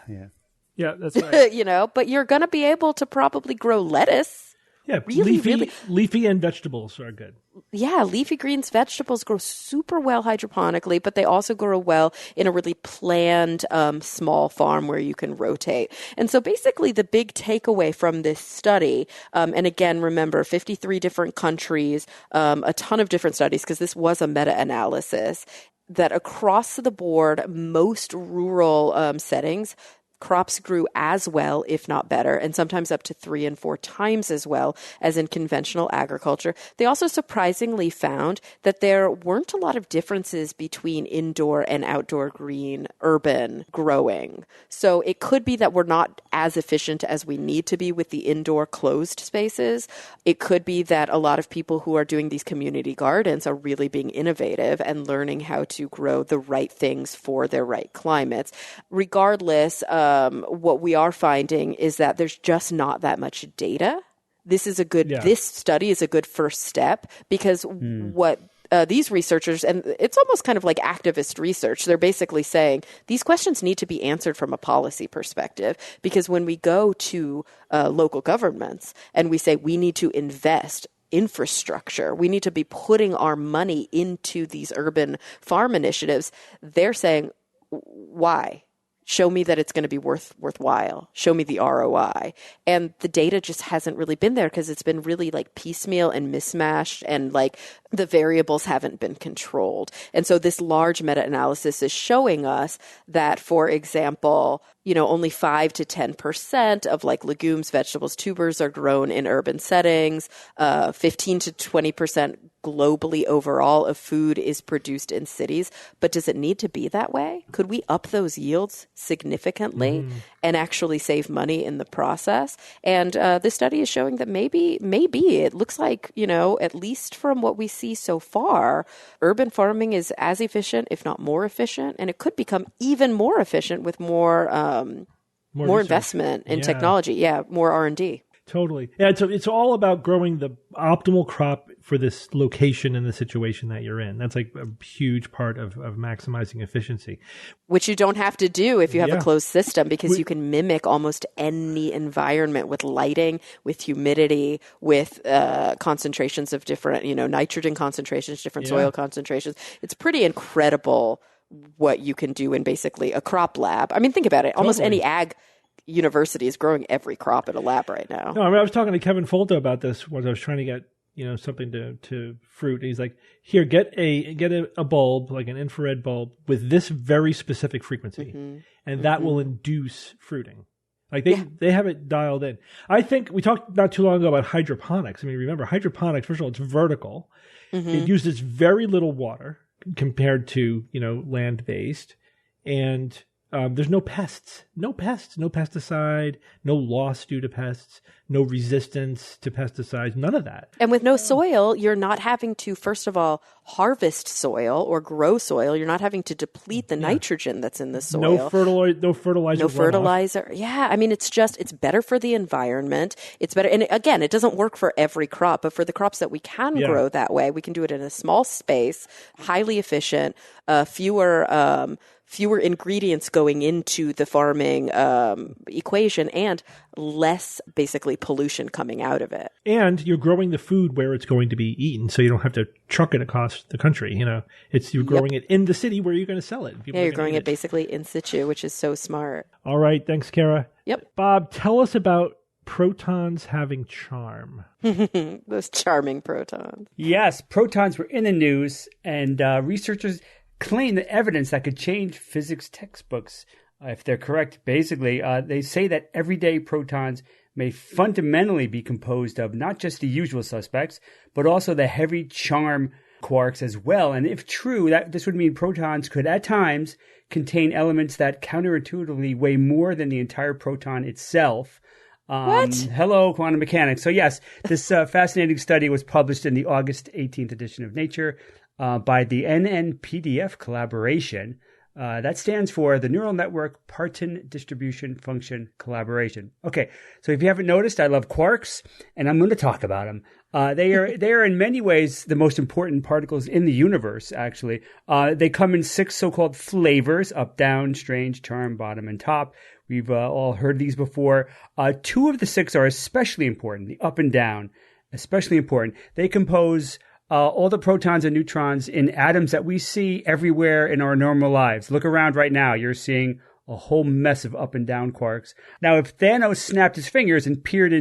Yeah, that's right. But you're going to be able to probably grow lettuce. Yeah, Really, leafy and vegetables are good. Yeah, leafy greens, vegetables grow super well hydroponically, but they also grow well in a really planned small farm where you can rotate. And so basically the big takeaway from this study, and again, remember 53 different countries, a ton of different studies, because this was a meta-analysis, that across the board, most rural settings, crops grew as well, if not better, and sometimes up to 3 and 4 times as well as in conventional agriculture. They also surprisingly found that there weren't a lot of differences between indoor and outdoor green urban growing. So it could be that we're not as efficient as we need to be with the indoor closed spaces. It could be that a lot of people who are doing these community gardens are really being innovative and learning how to grow the right things for their right climates. Regardless, what we are finding is that there's just not that much data. This study is a good first step, because what these researchers, and it's almost kind of like activist research, they're basically saying these questions need to be answered from a policy perspective, because when we go to local governments and we say we need to invest infrastructure, we need to be putting our money into these urban farm initiatives, they're saying, why? Show me that it's going to be worthwhile. Show me the ROI. And the data just hasn't really been there because it's been really like piecemeal and mismatched, and like the variables haven't been controlled. And so this large meta-analysis is showing us that, for example, only 5 to 10% of like legumes, vegetables, tubers are grown in urban settings. 15 to 20% globally overall of food is produced in cities. But does it need to be that way? Could we up those yields significantly and actually save money in the process? And this study is showing that maybe it looks like, at least from what we see so far, urban farming is as efficient, if not more efficient, and it could become even more efficient with more investment in technology. Yeah, more R&D. Totally. Yeah, it's all about growing the optimal crop for this location and the situation that you're in. That's like a huge part of maximizing efficiency. Which you don't have to do if you have a closed system, because you can mimic almost any environment with lighting, with humidity, with concentrations of different, nitrogen concentrations, different soil concentrations. It's pretty incredible what you can do in basically a crop lab. I mean, think about it. Almost any ag university is growing every crop in a lab right now. No, I was talking to Kevin Folta about this when I was trying to get something to fruit. And he's like, here, get a bulb, like an infrared bulb with this very specific frequency, and that will induce fruiting. Like they have it dialed in. I think we talked not too long ago about hydroponics. I mean, remember hydroponics, first of all, it's vertical. It uses very little water compared to land-based, and there's no pests, no pesticide, no loss due to pests, no resistance to pesticides, none of that. And with no soil, you're not having to, first of all, harvest soil or grow soil. You're not having to deplete the nitrogen that's in the soil. No fertilizer. No fertilizer. Yeah. I mean, it's better for the environment. It's better. And again, it doesn't work for every crop, but for the crops that we can grow that way, we can do it in a small space, highly efficient, fewer ingredients going into the farming equation, and less basically pollution coming out of it. And you're growing the food where it's going to be eaten, so you don't have to truck it across the country. You're growing it in the city where you're going to sell it. You're growing it basically in situ, which is so smart. All right. Thanks, Kara. Yep. Bob, tell us about protons having charm. Those charming protons. Yes, protons were in the news, and researchers claim the evidence that could change physics textbooks. If they're correct, basically, they say that everyday protons may fundamentally be composed of not just the usual suspects, but also the heavy charm quarks as well. And if true, that this would mean protons could at times contain elements that counterintuitively weigh more than the entire proton itself. What? Hello, quantum mechanics. So yes, this fascinating study was published in the August 18th edition of Nature by the NNPDF collaboration. That stands for the Neural Network Parton Distribution Function Collaboration. Okay, so if you haven't noticed, I love quarks, and I'm going to talk about them. They are in many ways the most important particles in the universe, actually. They come in 6 so-called flavors: up, down, strange, charm, bottom, and top. We've all heard these before. 2 of the 6 are especially important, the up and down, especially important. They compose all the protons and neutrons in atoms that we see everywhere in our normal lives. Look around right now. You're seeing a whole mess of up and down quarks. Now, if Thanos snapped his fingers and peered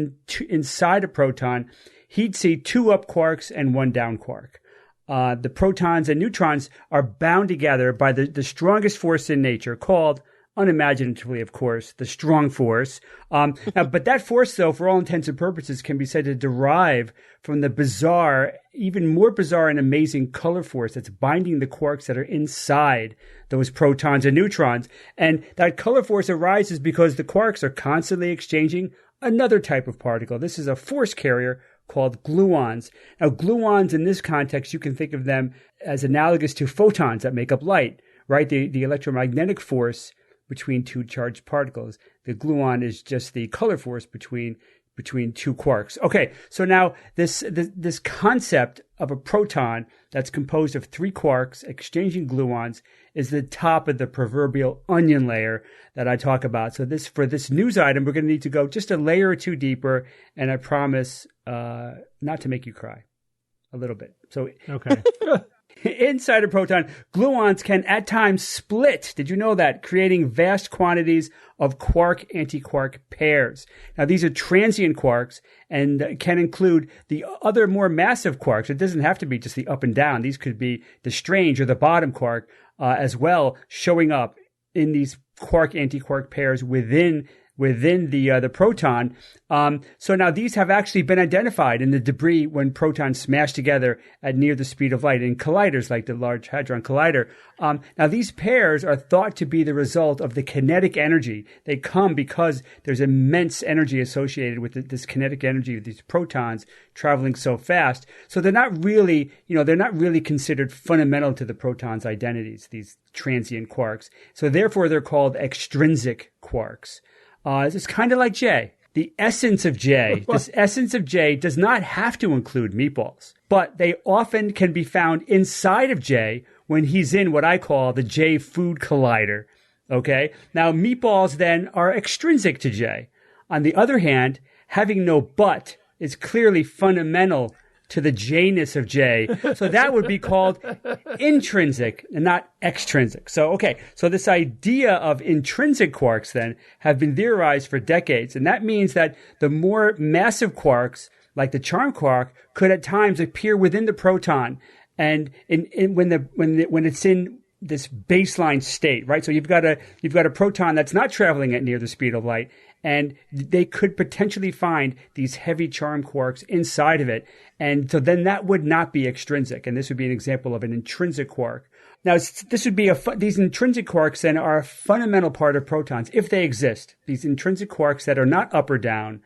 inside a proton, he'd see 2 up quarks and 1 down quark. The protons and neutrons are bound together by the strongest force in nature, called, unimaginatively, of course, the strong force. But that force, though, for all intents and purposes, can be said to derive from the bizarre, even more bizarre and amazing color force that's binding the quarks that are inside those protons and neutrons. And that color force arises because the quarks are constantly exchanging another type of particle. This is a force carrier called gluons. Now, gluons in this context, you can think of them as analogous to photons that make up light, right? The electromagnetic force between 2 charged particles. The gluon is just the color force between between two quarks. Okay, so now this concept of a proton that's composed of three quarks exchanging gluons is the top of the proverbial onion layer that I talk about. So for this news item, we're going to need to go just a layer or two deeper, and I promise not to make you cry a little bit. So Okay. inside a proton, gluons can at times split. Did you know that? Creating vast quantities of quark-antiquark pairs. Now, these are transient quarks and can include the other more massive quarks. It doesn't have to be just the up and down. These could be the strange or the bottom quark as well, showing up in these quark-antiquark pairs within the proton. So now these have actually been identified in the debris when protons smash together at near the speed of light in colliders like the Large Hadron Collider. Now these pairs are thought to be the result of the kinetic energy. They come because there's immense energy associated with this kinetic energy of these protons traveling so fast. So they're not really considered fundamental to the proton's identities, these transient quarks. So therefore they're called extrinsic quarks. It's kind of like J. The essence of J, this essence of J does not have to include meatballs, but they often can be found inside of J when he's in what I call the J food collider. Okay. Now meatballs then are extrinsic to J. On the other hand, having no butt is clearly fundamental to the J-ness of J. So that would be called intrinsic and not extrinsic. So, okay. So this idea of intrinsic quarks then have been theorized for decades. And that means that the more massive quarks, like the charm quark, could at times appear within the proton. And when it's in this baseline state, right? So you've got a proton that's not traveling at near the speed of light, and they could potentially find these heavy charm quarks inside of it. And so then that would not be extrinsic. And this would be an example of an intrinsic quark. Now, these intrinsic quarks then are a fundamental part of protons, if they exist. These intrinsic quarks that are not up or down,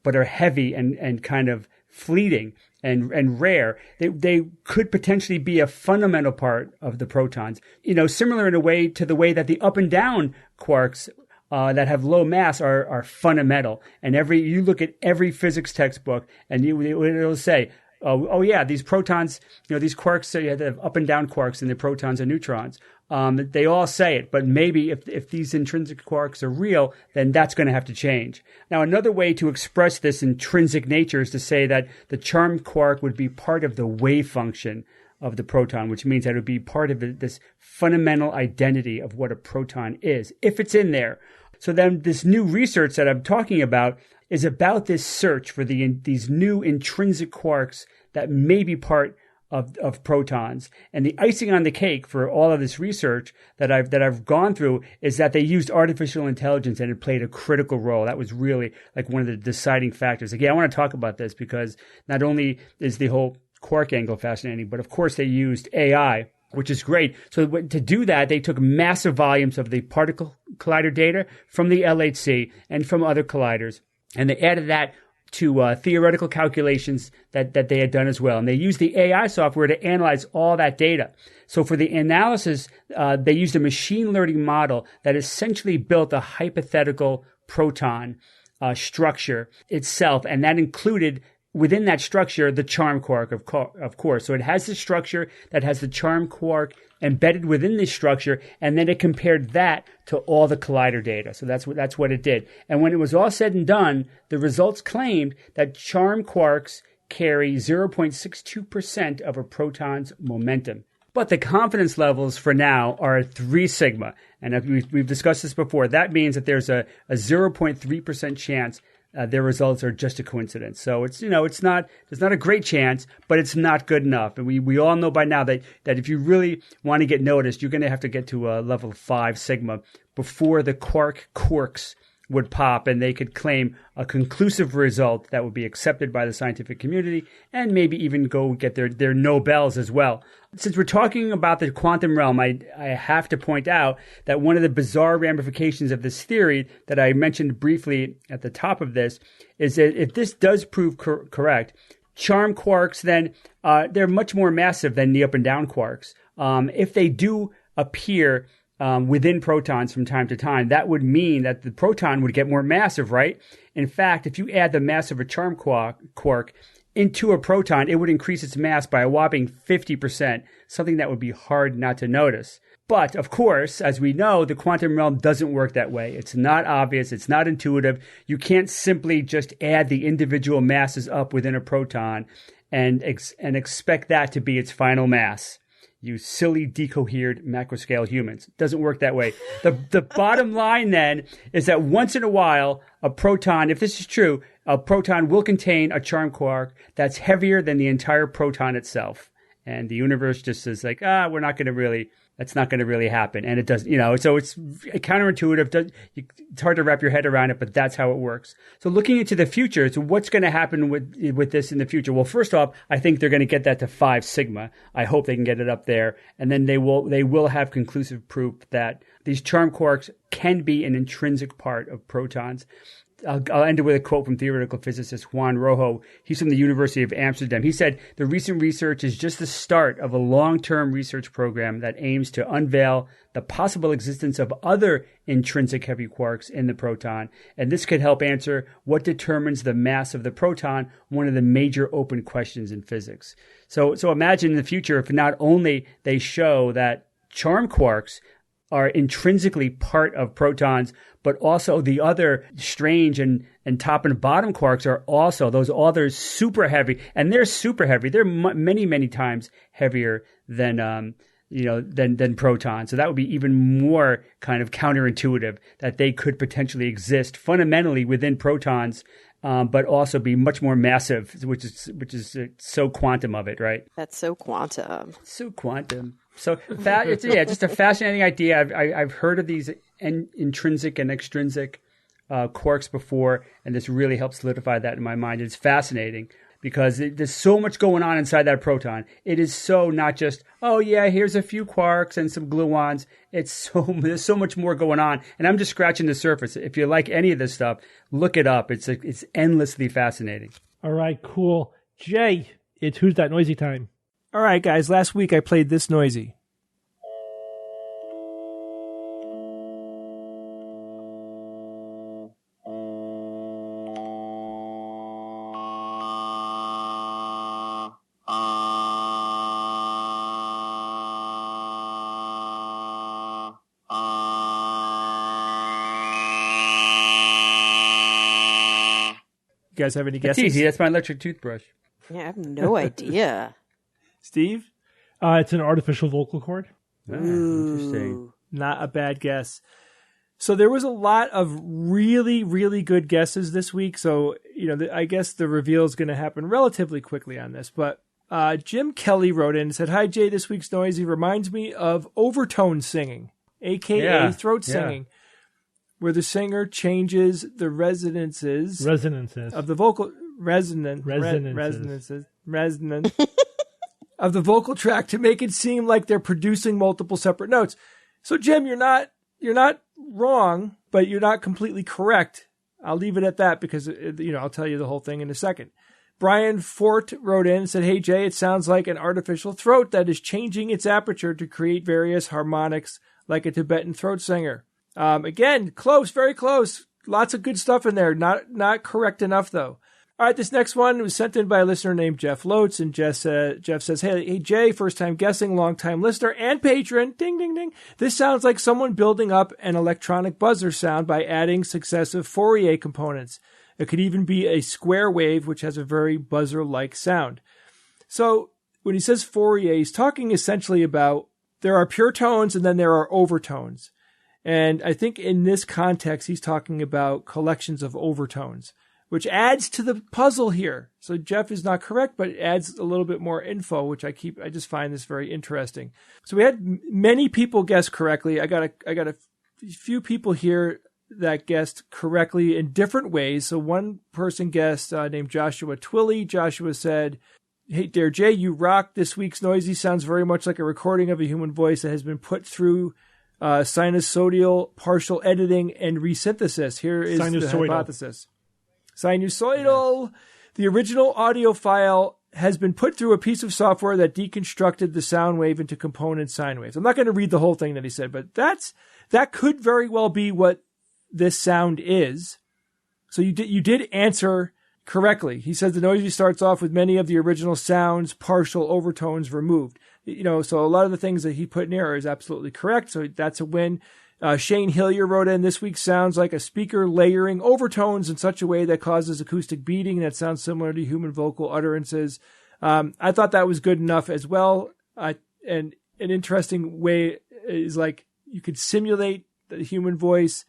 but are heavy and kind of fleeting and rare, they could potentially be a fundamental part of the protons. Similar in a way to the way that the up and down quarks that have low mass are fundamental. And you look at every physics textbook and it'll say, oh yeah, these protons, these quarks, so you have up and down quarks and the protons and neutrons. They all say it, but maybe if these intrinsic quarks are real, then that's going to have to change. Now, another way to express this intrinsic nature is to say that the charm quark would be part of the wave function of the proton, which means that it would be part of this fundamental identity of what a proton is, if it's in there. So then this new research that I'm talking about is about this search for these new intrinsic quarks that may be part of protons. And the icing on the cake for all of this research that I've gone through is that they used artificial intelligence and it played a critical role. That was really like one of the deciding factors. Again, I want to talk about this because not only is the whole quark angle fascinating, but of course they used AI, which is great. So to do that, they took massive volumes of the particle collider data from the LHC and from other colliders, and they added that to theoretical calculations that they had done as well. And they used the AI software to analyze all that data. So for the analysis, they used a machine learning model that essentially built a hypothetical proton structure itself, and that included within that structure, the charm quark, of course. So it has the structure that has the charm quark embedded within this structure, and then it compared that to all the collider data. So that's what it did. And when it was all said and done, the results claimed that charm quarks carry 0.62% of a proton's momentum. But the confidence levels for now are 3 sigma. And we've discussed this before. That means that there's a 0.3% chance their results are just a coincidence. So there's not a great chance, but it's not good enough. And we all know by now that if you really want to get noticed, you're going to have to get to a level 5 sigma before the quark quarks would pop and they could claim a conclusive result that would be accepted by the scientific community and maybe even go get their Nobels as well. Since we're talking about the quantum realm, I have to point out that one of the bizarre ramifications of this theory that I mentioned briefly at the top of this is that if this does prove correct, charm quarks then, they're much more massive than the up and down quarks. If they do appear within protons from time to time, that would mean that the proton would get more massive, right? In fact, if you add the mass of a charm quark into a proton, it would increase its mass by a whopping 50%, something that would be hard not to notice. But, of course, as we know, the quantum realm doesn't work that way. It's not obvious. It's not intuitive. You can't simply just add the individual masses up within a proton and expect that to be its final mass. You silly, decohered macroscale humans. It doesn't work that way. The bottom line, then, is that once in a while, a proton, if this is true, a proton will contain a charm quark that's heavier than the entire proton itself. And the universe just is like, that's not going to really happen. And it does, so it's counterintuitive. It's hard to wrap your head around it, but that's how it works. So looking into the future, so what's going to happen with this in the future? Well, first off, I think they're going to get that to 5 sigma. I hope they can get it up there. And then they will have conclusive proof that these charm quarks can be an intrinsic part of protons. I'll end it with a quote from theoretical physicist Juan Rojo. He's from the University of Amsterdam. He said, "The recent research is just the start of a long-term research program that aims to unveil the possible existence of other intrinsic heavy quarks in the proton. And this could help answer what determines the mass of the proton, one of the major open questions in physics." So imagine in the future if not only they show that charm quarks are intrinsically part of protons, but also the other strange and top and bottom quarks are also those others super heavy, and they're super heavy. They're many, many times heavier than protons. So that would be even more kind of counterintuitive that they could potentially exist fundamentally within protons, but also be much more massive, which is so quantum of it, right? That's so quantum. So quantum. So it's just a fascinating idea. I've heard of these intrinsic and extrinsic quarks before, and this really helps solidify that in my mind. It's fascinating because there's so much going on inside that proton. It is so not just, oh yeah, here's a few quarks and some gluons. There's so much more going on, and I'm just scratching the surface. If you like any of this stuff, look it up. It's endlessly fascinating. All right, cool. Jay, it's Who's That Noisy time. All right, guys, last week I played this noisy. You guys have any guesses? That's easy. That's my electric toothbrush. Yeah, I have no idea. Steve? It's an artificial vocal cord. Interesting. Not a bad guess. So there was a lot of really, really good guesses this week. So, I guess the reveal is going to happen relatively quickly on this. But Jim Kelly wrote in and said, "Hi, Jay, this week's noisy reminds me of overtone singing, a.k.a. throat singing, where the singer changes the resonances of the vocal resonance of the vocal track to make it seem like they're producing multiple separate notes." So Jim, you're not wrong, but you're not completely correct. I'll leave it at that because I'll tell you the whole thing in a second. Brian Fort wrote in and said, "Hey Jay, it sounds like an artificial throat that is changing its aperture to create various harmonics like a Tibetan throat singer." Again, close, very close. Lots of good stuff in there. Not correct enough, though. All right, this next one was sent in by a listener named Jeff Lotes, and Jeff says, hey, Jay, first-time guessing, long-time listener, and patron, ding, ding, ding. This sounds like someone building up an electronic buzzer sound by adding successive Fourier components. It could even be a square wave, which has a very buzzer-like sound. So when he says Fourier, he's talking essentially about there are pure tones and then there are overtones. And I think in this context, he's talking about collections of overtones, which adds to the puzzle here. So Jeff is not correct, but it adds a little bit more info, which I just find this very interesting. So we had many people guess correctly. I got a few people here that guessed correctly in different ways. So one person guessed named Joshua Twilley. Joshua said, "Hey, dear Jay, you rock. This week's noisy sounds very much like a recording of a human voice that has been put through sinusoidal partial editing and resynthesis." Here is the hypothesis. Sinusoidal. The original audio file has been put through a piece of software that deconstructed the sound wave into component sine waves. I'm not going to read the whole thing that he said, but that could very well be what this sound is. So you did answer correctly. He says the noisy starts off with many of the original sounds, partial overtones removed. So a lot of the things that he put in here is absolutely correct. So that's a win. Shane Hillier wrote in, this week sounds like a speaker layering overtones in such a way that causes acoustic beating that sounds similar to human vocal utterances. I thought that was good enough as well. And an interesting way is like you could simulate the human voice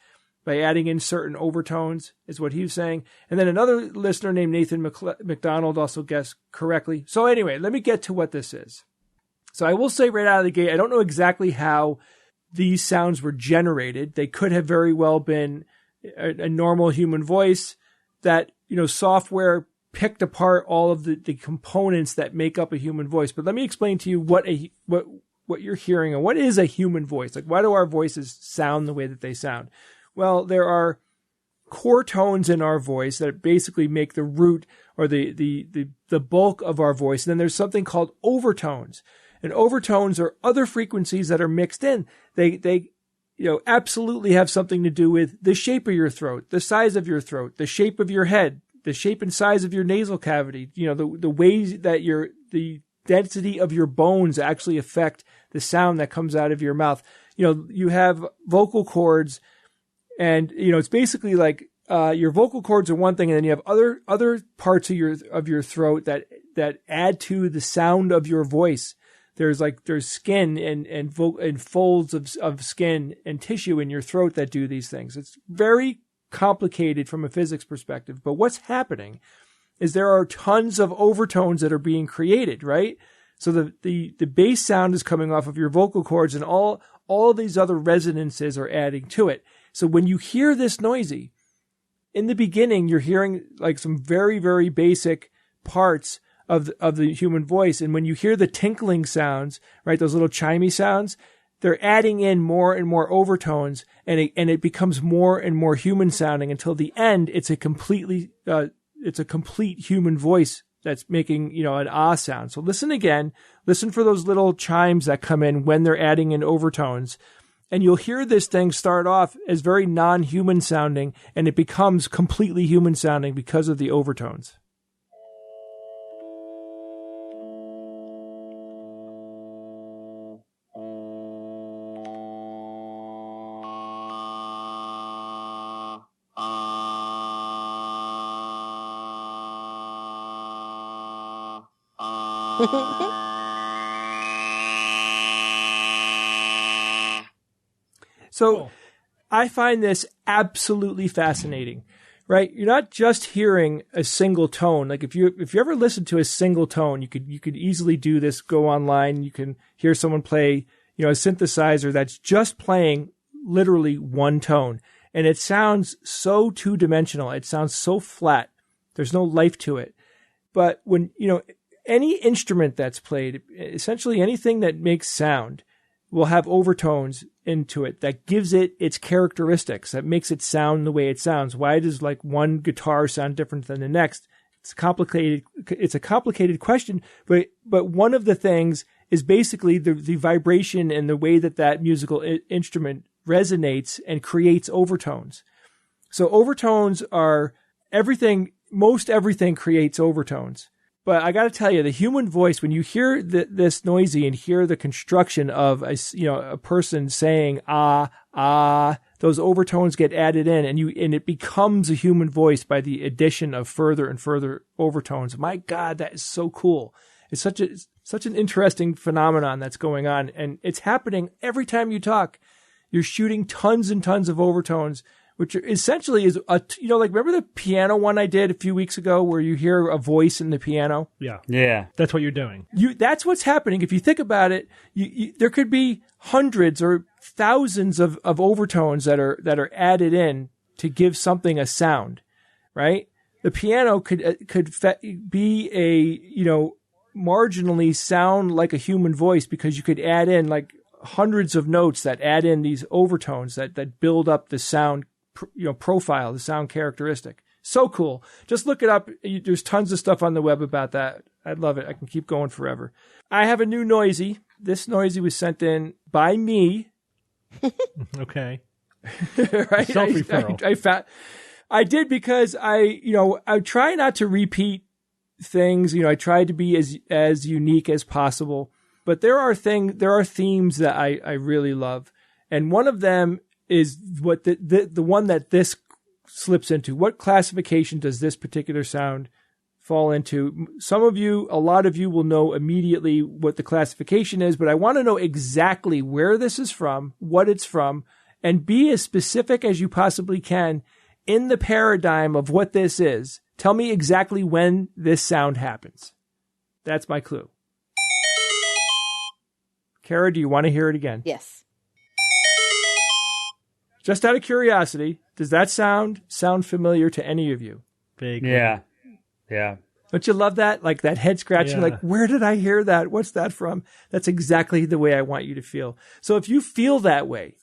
by adding in certain overtones, is what he was saying. And then another listener named Nathan McDonald also guessed correctly. So anyway, let me get to what this is. So I will say right out of the gate, I don't know exactly how these sounds were generated. They could have very well been a normal human voice that, software picked apart all of the components that make up a human voice. But let me explain to you what you're hearing and what is a human voice. Like, why do our voices sound the way that they sound? Well, there are core tones in our voice that basically make the root or the bulk of our voice. And then there's something called overtones. And overtones are other frequencies that are mixed in. They absolutely have something to do with the shape of your throat, the size of your throat, the shape of your head, the shape and size of your nasal cavity, the ways that the density of your bones actually affect the sound that comes out of your mouth. You have vocal cords, and it's basically like your vocal cords are one thing, and then you have other parts of your throat that add to the sound of your voice. There's skin and folds of skin and tissue in your throat that do these things. It's very complicated from a physics perspective. But what's happening is there are tons of overtones that are being created, right? So the bass sound is coming off of your vocal cords, and all these other resonances are adding to it. So when you hear this noisy, in the beginning, you're hearing like some very, very basic parts of the human voice. And when you hear the tinkling sounds, right, those little chimey sounds, they're adding in more and more overtones, and it becomes more and more human sounding until the end. It's a complete human voice that's making, an ah sound. So listen again, listen for those little chimes that come in when they're adding in overtones. And you'll hear this thing start off as very non-human sounding, and it becomes completely human sounding because of the overtones. So cool. I find this absolutely fascinating, right? You're not just hearing a single tone. Like if you ever listen to a single tone, you could easily do this. Go online, you can hear someone play, a synthesizer that's just playing literally one tone, and it sounds so two-dimensional. It sounds so flat. There's no life to it. But when any instrument that's played, essentially anything that makes sound, will have overtones into it that gives it its characteristics, that makes it sound the way it sounds. Why does like one guitar sound different than the next? It's complicated. It's a complicated question, but one of the things is basically the vibration and the way that musical instrument resonates and creates overtones. So overtones are everything. Most everything creates overtones. But I got to tell you, the human voice, when you hear this noisy and hear the construction of a person saying those overtones get added in, and it becomes a human voice by the addition of further and further overtones. My God, that is so cool! It's such an interesting phenomenon that's going on, and it's happening every time you talk. You're shooting tons and tons of overtones, which essentially is remember the piano one I did a few weeks ago where you hear a voice in the piano? Yeah. That's what you're doing. That's what's happening. If you think about it, there could be hundreds or thousands of overtones that are added in to give something a sound, right? The piano could be a, marginally sound like a human voice because you could add in like hundreds of notes that add in these overtones that build up the sound profile, the sound characteristic. So cool. Just look it up. There's tons of stuff on the web about that. I love it. I can keep going forever. I have a new noisy. This noisy was sent in by me. Okay. Right? Self-referral. I did because I try not to repeat things. I try to be as unique as possible. But there are themes that I really love. And one of them is what the one that this slips into. What classification does this particular sound fall into? A lot of you will know immediately what the classification is, but I want to know exactly where this is from, what it's from, and be as specific as you possibly can in the paradigm of what this is. Tell me exactly when this sound happens. That's my clue. Kara, do you want to hear it again? Yes. Just out of curiosity, does that sound familiar to any of you? Vaguely. Yeah. Don't you love that? Like that head scratching, Yeah. like, where did I hear that? What's that from? That's exactly the way I want you to feel. So if you feel that way,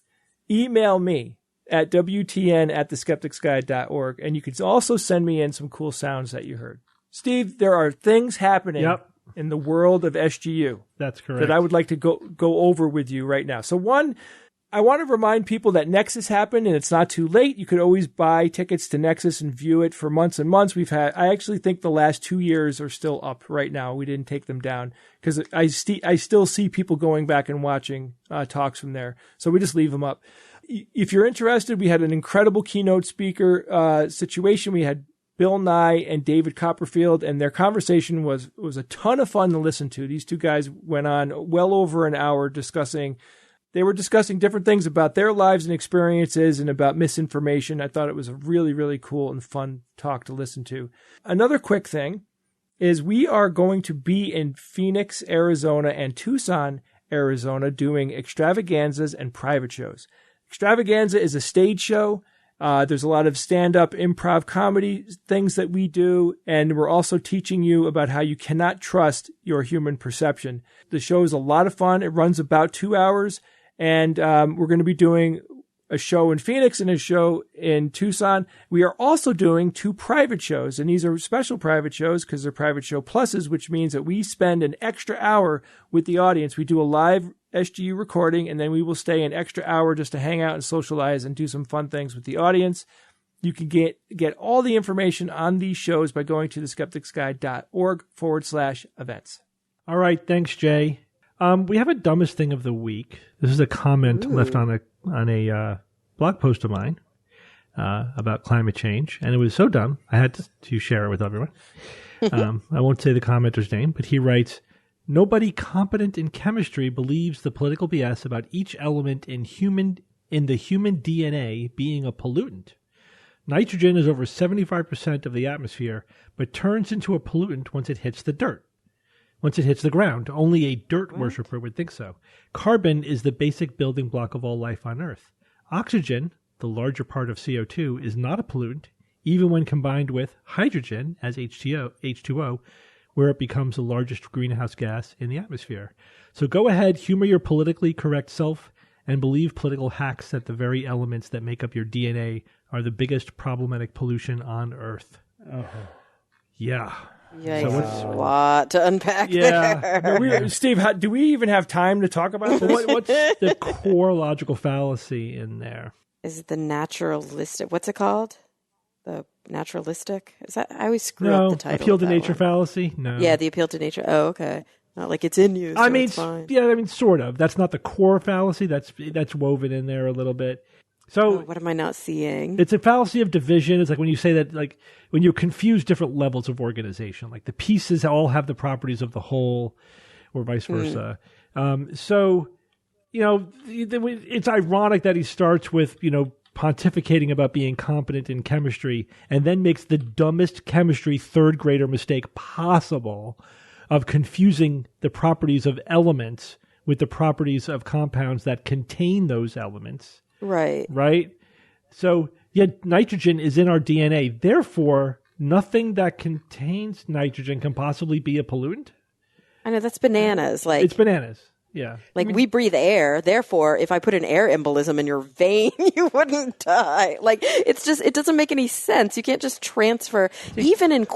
email me at wtn@theskepticsguide.org, and you can also send me in some cool sounds that you heard. Steve, there are things happening in the world of SGU. That's correct. That I would like to go over with you right now. So one, I want to remind people that Nexus happened and it's not too late. You could always buy tickets to Nexus and view it for months and months. I actually think the last 2 years are still up right now. We didn't take them down because I still see people going back and watching talks from there. So we just leave them up. If you're interested, we had an incredible keynote speaker situation. We had Bill Nye and David Copperfield, and their conversation was a ton of fun to listen to. These two guys went on well over an hour discussing different things about their lives and experiences and about misinformation. I thought it was a really, really cool and fun talk to listen to. Another quick thing is we are going to be in Phoenix, Arizona and Tucson, Arizona doing extravaganzas and private shows. Extravaganza is a stage show. There's a lot of stand-up improv comedy things that we do, and we're also teaching you about how you cannot trust your human perception. The show is a lot of fun. It runs about 2 hours, and we're going to be doing a show in Phoenix and a show in Tucson. We are also doing 2 private shows, and these are special private shows because they're private show pluses, which means that we spend an extra hour with the audience. We do a live SGU recording, and then we will stay an extra hour just to hang out and socialize and do some fun things with the audience. You can get all the information on these shows by going to theskepticsguide.org/events. All right. Thanks, Jay. We have a dumbest thing of the week. This is a comment left on a blog post of mine about climate change, and it was so dumb I had to share it with everyone. I won't say the commenter's name, but he writes, "Nobody competent in chemistry believes the political BS about each element in the human DNA being a pollutant. Nitrogen is over 75% of the atmosphere, but turns into a pollutant once it hits the dirt. Once it hits the ground, only a dirt worshiper would think so. Carbon is the basic building block of all life on Earth. Oxygen, the larger part of CO2, is not a pollutant, even when combined with hydrogen as H2O, where it becomes the largest greenhouse gas in the atmosphere. So go ahead, humor your politically correct self, and believe political hacks that the very elements that make up your DNA are the biggest problematic pollution on Earth." Oh. Yeah. Yikes. So a lot to unpack there. Steve, do we even have time to talk about this? What's the core logical fallacy in there? Is it the naturalistic? What's it called? The naturalistic? Is that? I always screw up the title. Appeal to nature fallacy? No. Yeah, the appeal to nature. Oh, okay. Not like it's in you. So it's fine. Yeah, I mean, sort of. That's not the core fallacy. That's woven in there a little bit. So what am I not seeing? It's a fallacy of division. It's like when you say that, like when you confuse different levels of organization, like the pieces all have the properties of the whole, or vice versa. So, it's ironic that he starts with, pontificating about being competent in chemistry and then makes the dumbest chemistry third grader mistake possible of confusing the properties of elements with the properties of compounds that contain those elements. Right. So, nitrogen is in our DNA. Therefore, nothing that contains nitrogen can possibly be a pollutant. I know, that's bananas. It's bananas. Yeah. We breathe air. Therefore, if I put an air embolism in your vein, you wouldn't die. It doesn't make any sense. You can't just transfer, even in,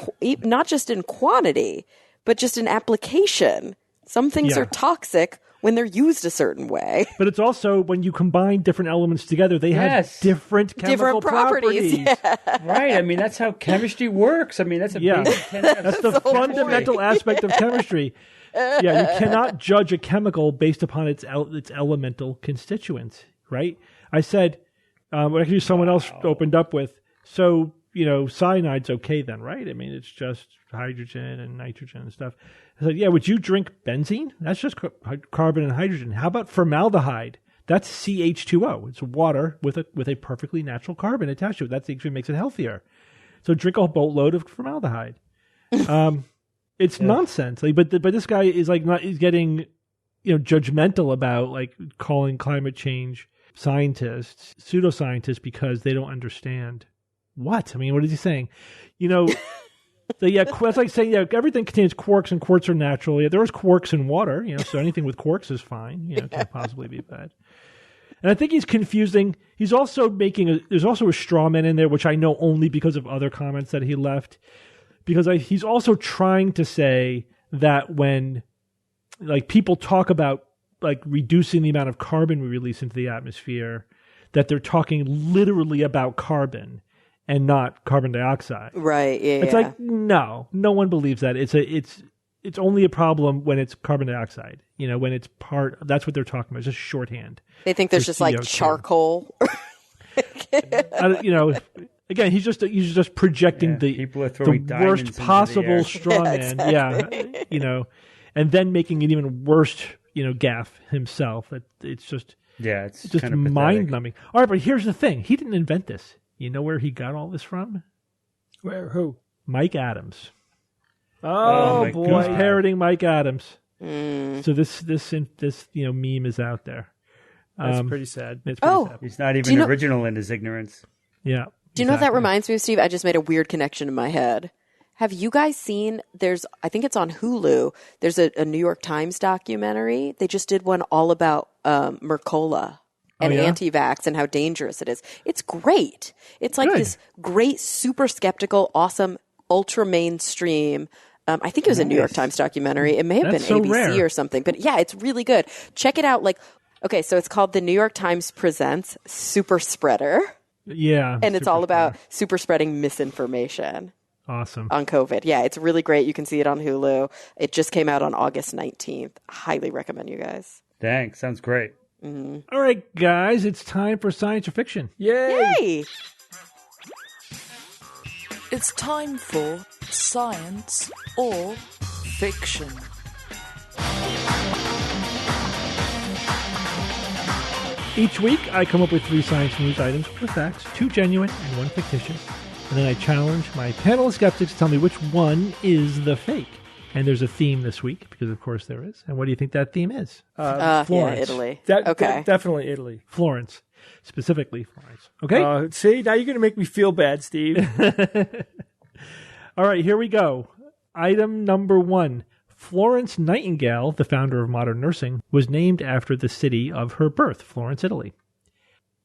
not just in quantity, but just an application. Some things are toxic when they're used a certain way. But it's also when you combine different elements together, they have different chemical properties. Yeah. Right. I mean, that's how chemistry works. I mean, that's a basic tenet. That's the fundamental aspect of chemistry. Yeah, you cannot judge a chemical based upon its elemental constituents, right? I said, actually someone else opened up with, so, cyanide's okay then, right? I mean, it's just hydrogen and nitrogen and stuff. I said, yeah, would you drink benzene? That's just carbon and hydrogen. How about formaldehyde? That's CH2O. It's water with a perfectly natural carbon attached to it. That actually makes it healthier. So drink a boatload of formaldehyde. It's nonsense. But this guy is he's getting judgmental about calling climate change scientists pseudoscientists because they don't understand what. I mean, what is he saying? So that's like saying everything contains quarks and quarks are natural. Yeah, there's quarks in water. So anything with quarks is fine. Can't possibly be bad. And I think he's confusing. He's also there's also a straw man in there, which I know only because of other comments that he left. Because he's also trying to say that when people talk about reducing the amount of carbon we release into the atmosphere, that they're talking literally about carbon and not carbon dioxide. Right. Yeah. It's no one believes that. It's only a problem when it's carbon dioxide. When it's that's what they're talking about. It's just shorthand. They think there's just CO2. Charcoal. Again, he's just projecting the worst possible straw man. Exactly. And then making it even worse, gaffe himself. It's just it's just kind of mind numbing. All right, but here's the thing: he didn't invent this. You know where he got all this from? Where? Who? Mike Adams. Oh boy, he's parroting Mike Adams. So this meme is out there. That's pretty sad. It's pretty sad. He's not even original in his ignorance. Yeah. Do you know what that reminds me of, Steve? I just made a weird connection in my head. Have you guys seen, I think it's on Hulu, there's a New York Times documentary. They just did one all about Mercola and anti-vax and how dangerous it is. It's great. It's this great, super skeptical, awesome, ultra mainstream. I think it was a New York Times documentary. It may have been ABC or something. But yeah, it's really good. Check it out. Okay, so it's called The New York Times Presents Super Spreader. Yeah. And it's all about super spreading misinformation. Awesome. On COVID. Yeah, it's really great. You can see it on Hulu. It just came out on August 19th. Highly recommend you guys. Thanks. Sounds great. Mm-hmm. All right, guys, it's time for science or fiction. Yay! It's time for science or fiction. Each week, I come up with 3 science news items with facts, 2 genuine and 1 fictitious. And then I challenge my panel of skeptics to tell me which one is the fake. And there's a theme this week, because of course there is. And what do you think that theme is? Florence. Yeah, Italy. Definitely Italy. Florence. Specifically Florence. Okay? See, now you're going to make me feel bad, Steve. All right, here we go. Item number 1. Florence Nightingale, the founder of modern nursing, was named after the city of her birth, Florence, Italy.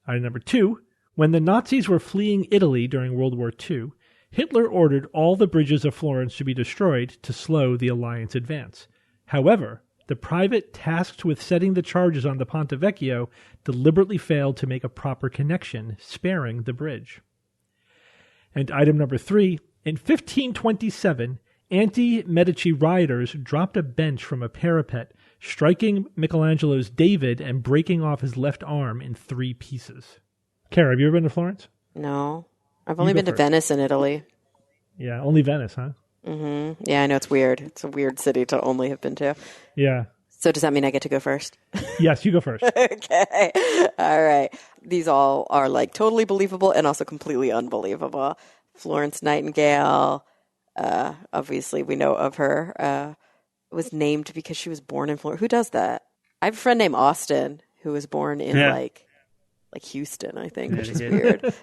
Item number 2. When the Nazis were fleeing Italy during World War II, Hitler ordered all the bridges of Florence to be destroyed to slow the Alliance advance. However, the private tasked with setting the charges on the Ponte Vecchio deliberately failed to make a proper connection, sparing the bridge. And item number 3. In 1527, anti-Medici rioters dropped a bench from a parapet, striking Michelangelo's David and breaking off his left arm in 3 pieces. Kara, have you ever been to Florence? No. I've only been to Venice in Italy. Yeah, only Venice, huh? Mm-hmm. Yeah, I know it's weird. It's a weird city to only have been to. Yeah. So does that mean I get to go first? Yes, you go first. Okay. All right. These all are totally believable and also completely unbelievable. Florence Nightingale, obviously we know of her, was named because she was born in Florence. Who does that? I have a friend named Austin who was born in like Houston, I think, which is weird.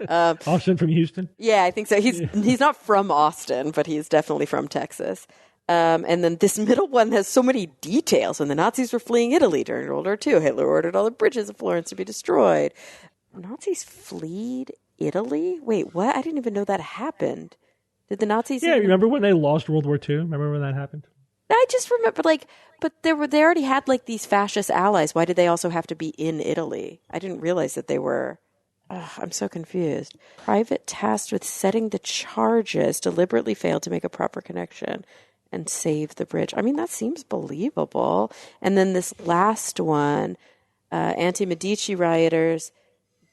Austin from Houston? Yeah, I think so. He's not from Austin, but he's definitely from Texas. And then this middle one has so many details. When the Nazis were fleeing Italy during World War II, Hitler ordered all the bridges of Florence to be destroyed. Nazis fled Italy? Wait, what? I didn't even know that happened. Did the Nazis? Yeah, remember when they lost World War II? Remember when that happened? I just remember, like, but they already had, like, these fascist allies. Why did they also have to be in Italy? I didn't realize that they were... I'm so confused. Private tasked with setting the charges deliberately failed to make a proper connection and save the bridge. I mean, that seems believable. And then this last one, anti-Medici rioters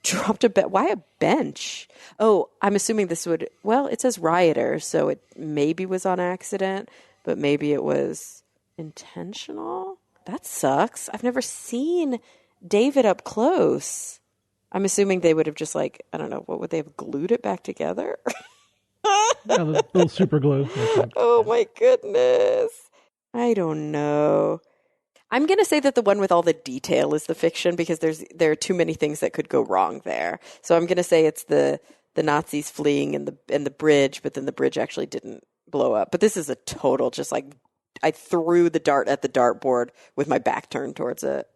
dropped a bench. Why a bench? Oh, I'm assuming this would... Well, it says rioters, so it maybe was on accident, but maybe it was intentional? That sucks. I've never seen David up close. I'm assuming they would have just, like, I don't know, what would they have, glued it back together? Yeah, a little super glue. Oh, my goodness. I don't know. I'm going to say that the one with all the detail is the fiction because there are too many things that could go wrong there. So I'm going to say it's the Nazis fleeing and the bridge, but then the bridge actually didn't blow up. But this is a total just, like, I threw the dart at the dartboard with my back turned towards it.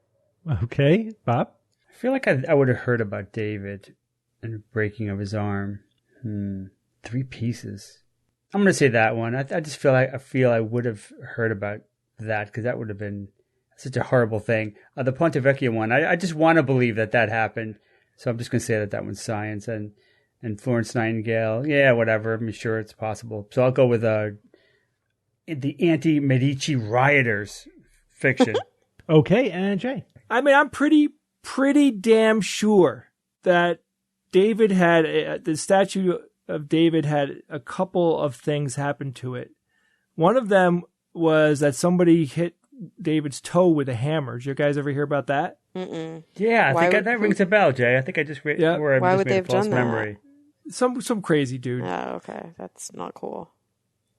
Okay, Bob? I feel like I would have heard about David and the breaking of his arm. 3 pieces. I'm going to say that one. I just feel I would have heard about that because that would have been such a horrible thing. The Ponte Vecchio one, I just want to believe that happened. So I'm just going to say that one's science. And Florence Nightingale, yeah, whatever. I'm sure it's possible. So I'll go with the anti-Medici rioters fiction. Okay, and Jay? I mean, I'm pretty damn sure that David had the statue of David had a couple of things happen to it. One of them was that somebody hit David's toe with a hammer. Did you guys ever hear about that? Mm-mm. Yeah, I think that rings a bell, Jay. I think I just Yeah. Why would they have false done memory. that? Some crazy dude. Oh, okay. That's not cool.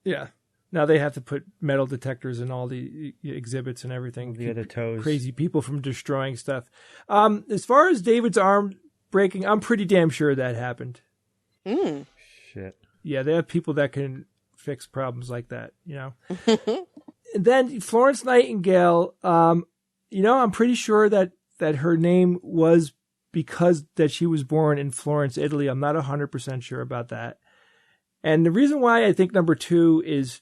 Yeah. Now they have to put metal detectors in all the exhibits and everything. The other toes. Crazy people from destroying stuff. As far as David's arm breaking, I'm pretty damn sure that happened. Shit. Yeah, they have people that can fix problems like that, you know. And then Florence Nightingale, I'm pretty sure that her name was because that she was born in Florence, Italy. I'm not 100% sure about that. And the reason why I think number 2 is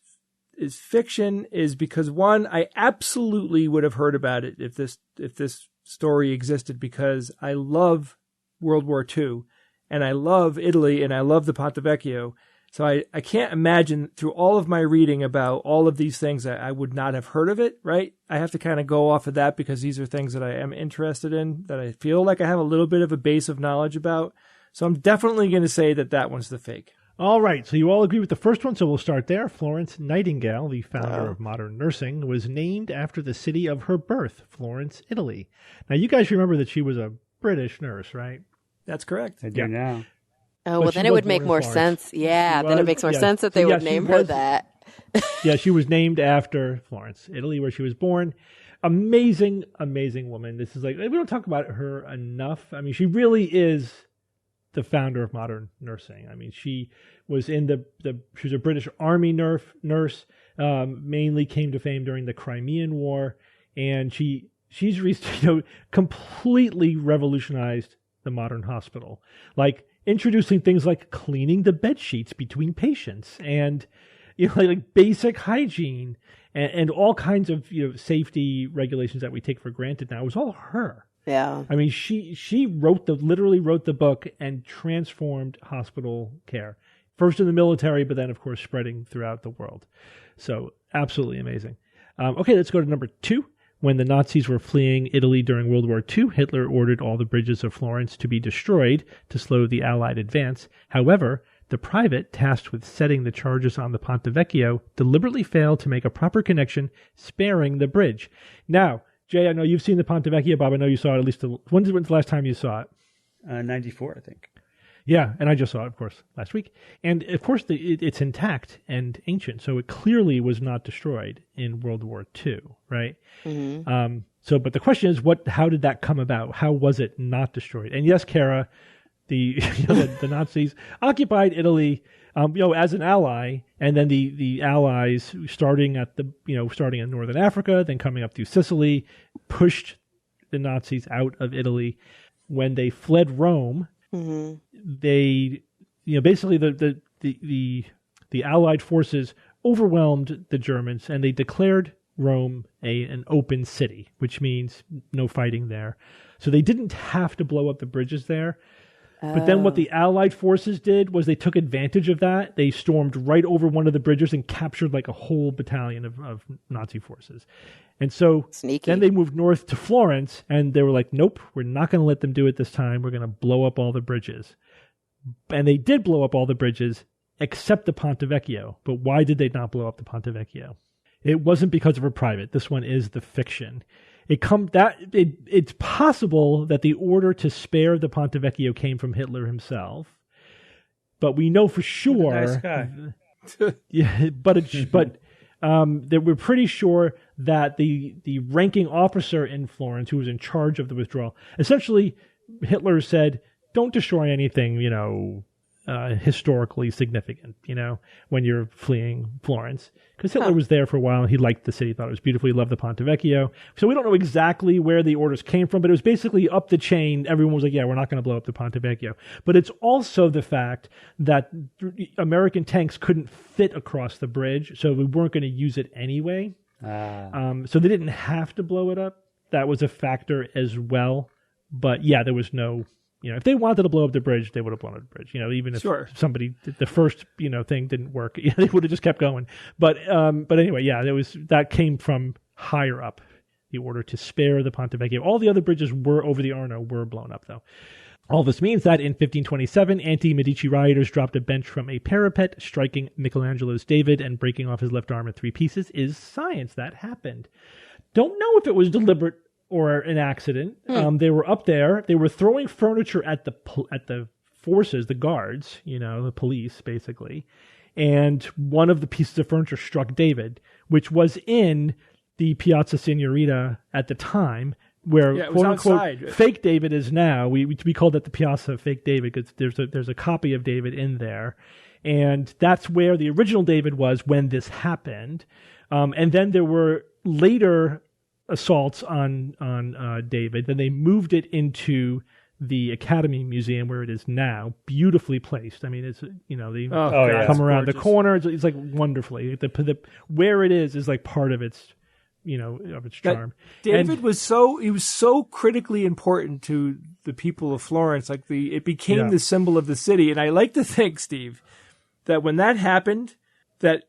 fiction is because, one, I absolutely would have heard about it if this story existed because I love World War II and I love Italy and I love the Ponte Vecchio. So I can't imagine through all of my reading about all of these things that I would not have heard of it, right? I have to kind of go off of that because these are things that I am interested in, that I feel like I have a little bit of a base of knowledge about. So I'm definitely going to say that one's the fake. All right, so you all agree with the first one, so we'll start there. Florence Nightingale, the founder of modern nursing, was named after the city of her birth, Florence, Italy. Now, you guys remember that she was a British nurse, right? That's correct. I do now. Oh, well, then it would make more sense. Yeah, then it makes more sense that they would name her that. Yeah, she was named after Florence, Italy, where she was born. Amazing, amazing woman. This is like, we don't talk about her enough. I mean, she really is the founder of modern nursing. I mean, she was in she was a British Army nurse, mainly came to fame during the Crimean War, and she's completely revolutionized the modern hospital, like introducing things like cleaning the bed sheets between patients and like basic hygiene and all kinds of safety regulations that we take for granted now. It was all her. Yeah. I mean, she literally wrote the book and transformed hospital care. First in the military, but then, of course, spreading throughout the world. So, absolutely amazing. Okay, let's go to number 2. When the Nazis were fleeing Italy during World War II, Hitler ordered all the bridges of Florence to be destroyed to slow the Allied advance. However, the private tasked with setting the charges on the Ponte Vecchio deliberately failed to make a proper connection, sparing the bridge. Now, Jay, I know you've seen the Ponte Vecchio. Bob, I know you saw it at least. When's the last time you saw it? 94, I think. Yeah, and I just saw it, of course, last week. And, of course, it's intact and ancient, so it clearly was not destroyed in World War II, right? Mm-hmm. But the question is, how did that come about? How was it not destroyed? And yes, Kara, the Nazis occupied Italy, as an ally, and then the Allies, starting in Northern Africa, then coming up through Sicily, pushed the Nazis out of Italy. When they fled Rome, they, basically the Allied forces overwhelmed the Germans, and they declared Rome an open city, which means no fighting there. So they didn't have to blow up the bridges there. But then what the Allied forces did was they took advantage of that. They stormed right over one of the bridges and captured like a whole battalion of Nazi forces. And so then they moved north to Florence, and they were like, nope, we're not going to let them do it this time. We're going to blow up all the bridges. And they did blow up all the bridges except the Ponte Vecchio. But why did they not blow up the Ponte Vecchio? It wasn't because of a private. This one is the fiction. It's possible that the order to spare the Ponte Vecchio came from Hitler himself, but we know for sure. Nice guy. Yeah, but we're pretty sure that the ranking officer in Florence, who was in charge of the withdrawal, essentially Hitler said, "Don't destroy anything, historically significant, when you're fleeing Florence." Because Hitler was there for a while and he liked the city, thought it was beautiful, he loved the Ponte Vecchio. So we don't know exactly where the orders came from, but it was basically up the chain. Everyone was like, yeah, we're not going to blow up the Ponte Vecchio. But it's also the fact that American tanks couldn't fit across the bridge, so we weren't going to use it anyway. So they didn't have to blow it up. That was a factor as well. But yeah, there was no... if they wanted to blow up the bridge, they would have blown up the bridge. Even if somebody, the first, thing didn't work, they would have just kept going. But anyway, yeah, that came from higher up, the order to spare the Ponte Vecchio. All the other bridges over the Arno were blown up, though. All this means that in 1527, anti-Medici rioters dropped a bench from a parapet, striking Michelangelo's David and breaking off his left arm in 3 pieces. Is science. That happened. Don't know if it was deliberate or an accident. They were up there. They were throwing furniture at the forces, the guards, the police, basically. And one of the pieces of furniture struck David, which was in the Piazza Signorina at the time, where quote unquote fake David is now. We called it the Piazza Fake David because there's a copy of David in there, and that's where the original David was when this happened. And then there were later assaults on David. Then they moved it into the Academy Museum where it is now, beautifully placed. I mean, it's they come around the corner. It's like wonderfully. Where it is like part of its of its charm. David was so critically important to the people of Florence. Like it became the symbol of the city. And I like to think, Steve, that when that happened, that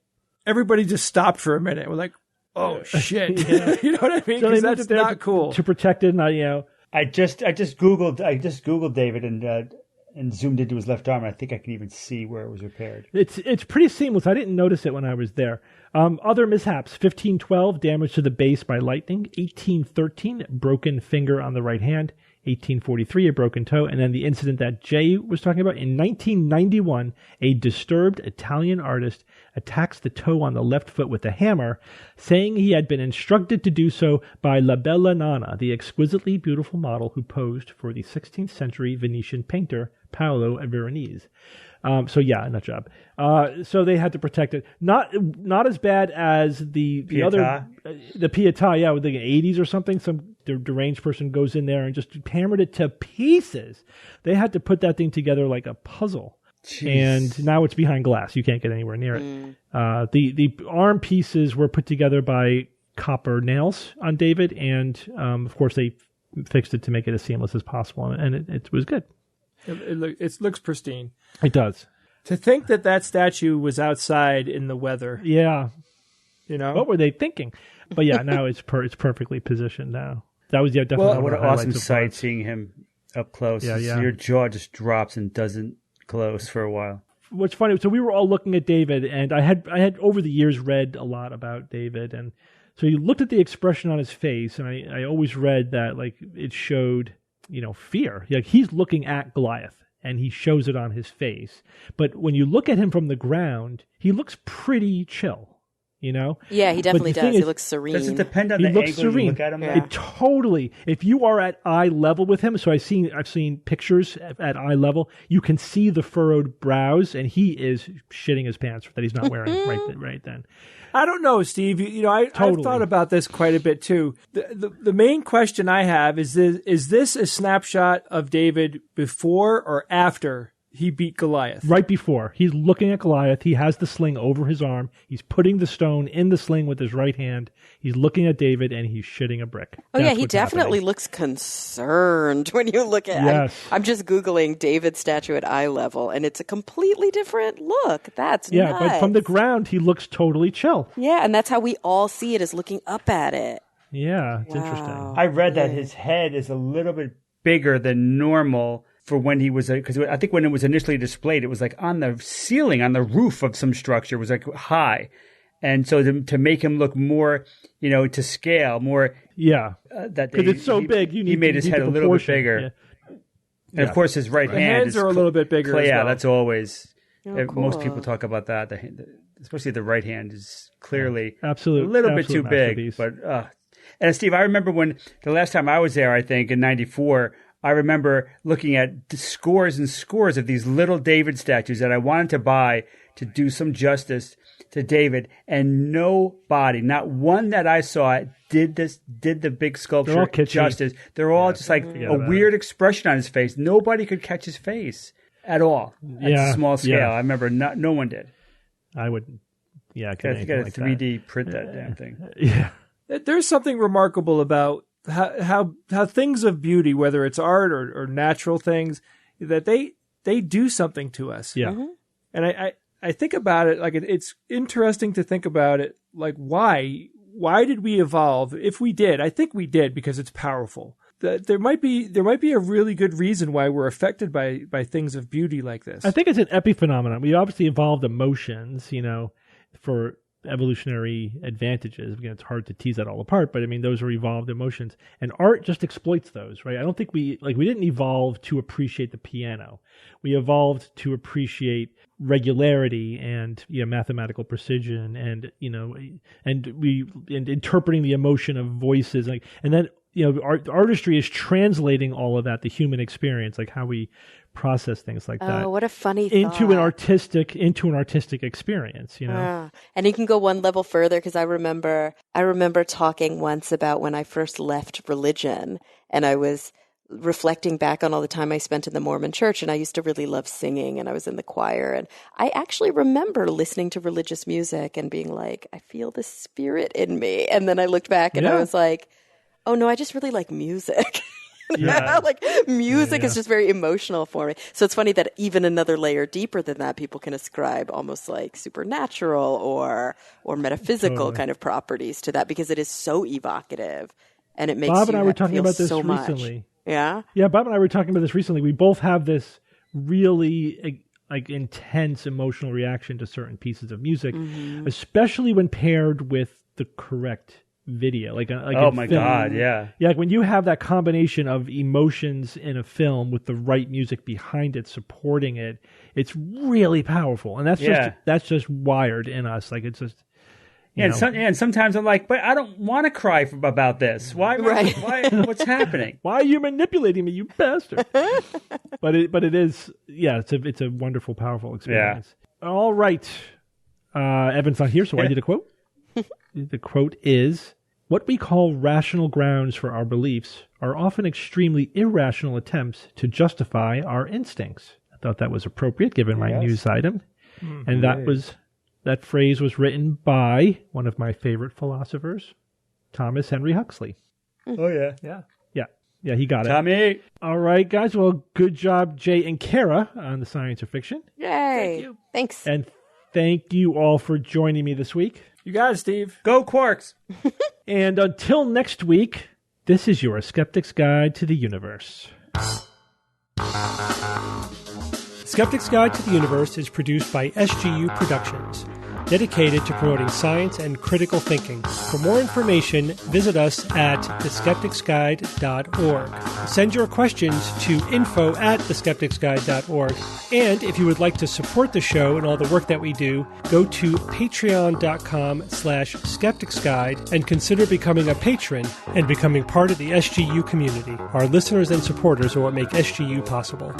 everybody just stopped for a minute. We're like, oh shit! You know what I mean? Because that's not cool. To protect it, I just googled David and zoomed into his left arm. I think I can even see where it was repaired. It's pretty seamless. I didn't notice it when I was there. Other mishaps: 1512, damage to the base by lightning. 1813, broken finger on the right hand. 1843, a broken toe. And then the incident that Jay was talking about in 1991, a disturbed Italian artist attacks the toe on the left foot with a hammer, saying he had been instructed to do so by La Bella Nana, the exquisitely beautiful model who posed for the 16th century Venetian painter Paolo Veronese. Nut job. So they had to protect it. Not as bad as the other, the Pietà, with the 80s or something. Some deranged person goes in there and just hammered it to pieces. They had to put that thing together like a puzzle. Jeez. And now it's behind glass. You can't get anywhere near it. The arm pieces were put together by copper nails on David, and of course they fixed it to make it as seamless as possible, and it was good. It looks pristine. It does. To think that statue was outside in the weather. Yeah. What were they thinking? But yeah, now it's perfectly positioned now. That was definitely what an awesome sight seeing him up close. Yeah. Your jaw just drops and doesn't close for a while. What's funny, so we were all looking at David, and I had over the years read a lot about David, and so you looked at the expression on his face, and I always read that like it showed fear. Like he's looking at Goliath and he shows it on his face. But when you look at him from the ground, he looks pretty chill, Yeah, he definitely does. He looks serene. Does it depend on the angle you look at him? Yeah. It totally. If you are at eye level with him, so I've seen pictures at eye level, you can see the furrowed brows, and he is shitting his pants that he's not wearing right then. I don't know, Steve. I've thought about this quite a bit too. The main question I have is this a snapshot of David before or after he beat Goliath. Right before. He's looking at Goliath. He has the sling over his arm. He's putting the stone in the sling with his right hand. He's looking at David, and he's shitting a brick. Oh, That's yeah, he definitely looks concerned when you look at it. Yes. I'm just Googling David's statue at eye level, and it's a completely different look. That's nuts. But from the ground, he looks totally chill. Yeah, and that's how we all see it, is looking up at it. Yeah, it's interesting. I read that his head is a little bit bigger than normal for when he was, because I think when it was initially displayed, it was like on the ceiling, on the roof of some structure, it was like high. And so to make him look more, to scale, more. Yeah. Because it's so big, he made his head a little bit bigger. Yeah. And of course, his right hand hands are a little bit bigger. As well. That's always. Cool. Most people talk about that. Especially the right hand is clearly a absolute bit too big. But and Steve, I remember when the last time I was there, I think in '94. I remember looking at scores and scores of these little David statues that I wanted to buy to do some justice to David, and nobody, not one that I saw, did the big sculpture justice. They're all just like a weird expression on his face. Nobody could catch his face at all at a small scale. Yeah. I remember no one did. I wouldn't. Yeah, I could got to 3D print that damn thing. Yeah. There's something remarkable about how things of beauty, whether it's art or natural things, that they do something to us. Yeah. Mm-hmm. And I think about it, like it's interesting to think about it, like why did we evolve? If we did, I think we did because it's powerful. There might be a really good reason why we're affected by things of beauty like this. I think it's an epiphenomenon. We obviously evolved emotions, for evolutionary advantages. Again, it's hard to tease that all apart, but I mean, those are evolved emotions, and art just exploits those, right? I don't think we didn't evolve to appreciate the piano. We evolved to appreciate regularity and mathematical precision and interpreting the emotion of voices, and then artistry is translating all of that, the human experience, like how we process things like that. Oh, what a funny thought. into an artistic experience, And you can go one level further, because I remember talking once about when I first left religion, and I was reflecting back on all the time I spent in the Mormon church, and I used to really love singing, and I was in the choir, and I actually remember listening to religious music and being like, I feel the spirit in me. And then I looked back and I was like, oh no, I just really like music. Like music is just very emotional for me. So it's funny that even another layer deeper than that, people can ascribe almost like supernatural or metaphysical kind of properties to that, because it is so evocative and it makes Bob and I were feel talking about this so recently. Much. Yeah? Yeah, Bob and I were talking about this recently. We both have this really intense emotional reaction to certain pieces of music, especially when paired with the correct video, oh my god, yeah, like when you have that combination of emotions in a film with the right music behind it supporting it, it's really powerful, and that's just wired in us. Like it's just and sometimes I'm like, but I don't want to cry about this. Why? What's happening? Why are you manipulating me, you bastard? but it is, it's a wonderful, powerful experience. All right, Evan's not here, so I did a quote. The quote is, "What we call rational grounds for our beliefs are often extremely irrational attempts to justify our instincts." I thought that was appropriate given my news item. Mm-hmm. And that phrase was written by one of my favorite philosophers, Thomas Henry Huxley. Oh, yeah. Yeah, he got it. Tommy! All right, guys. Well, good job, Jay and Kara, on the Science of Fiction. Yay! Thank you. Thanks. And thank you all for joining me this week. You got it, Steve. Go Quarks! And until next week, this is your Skeptic's Guide to the Universe. Skeptic's Guide to the Universe is produced by SGU Productions, dedicated to promoting science and critical thinking. For more information, visit us at theskepticsguide.org. Send your questions to info@theskepticsguide.org. And if you would like to support the show and all the work that we do, go to patreon.com/skepticsguide and consider becoming a patron and becoming part of the SGU community. Our listeners and supporters are what make SGU possible.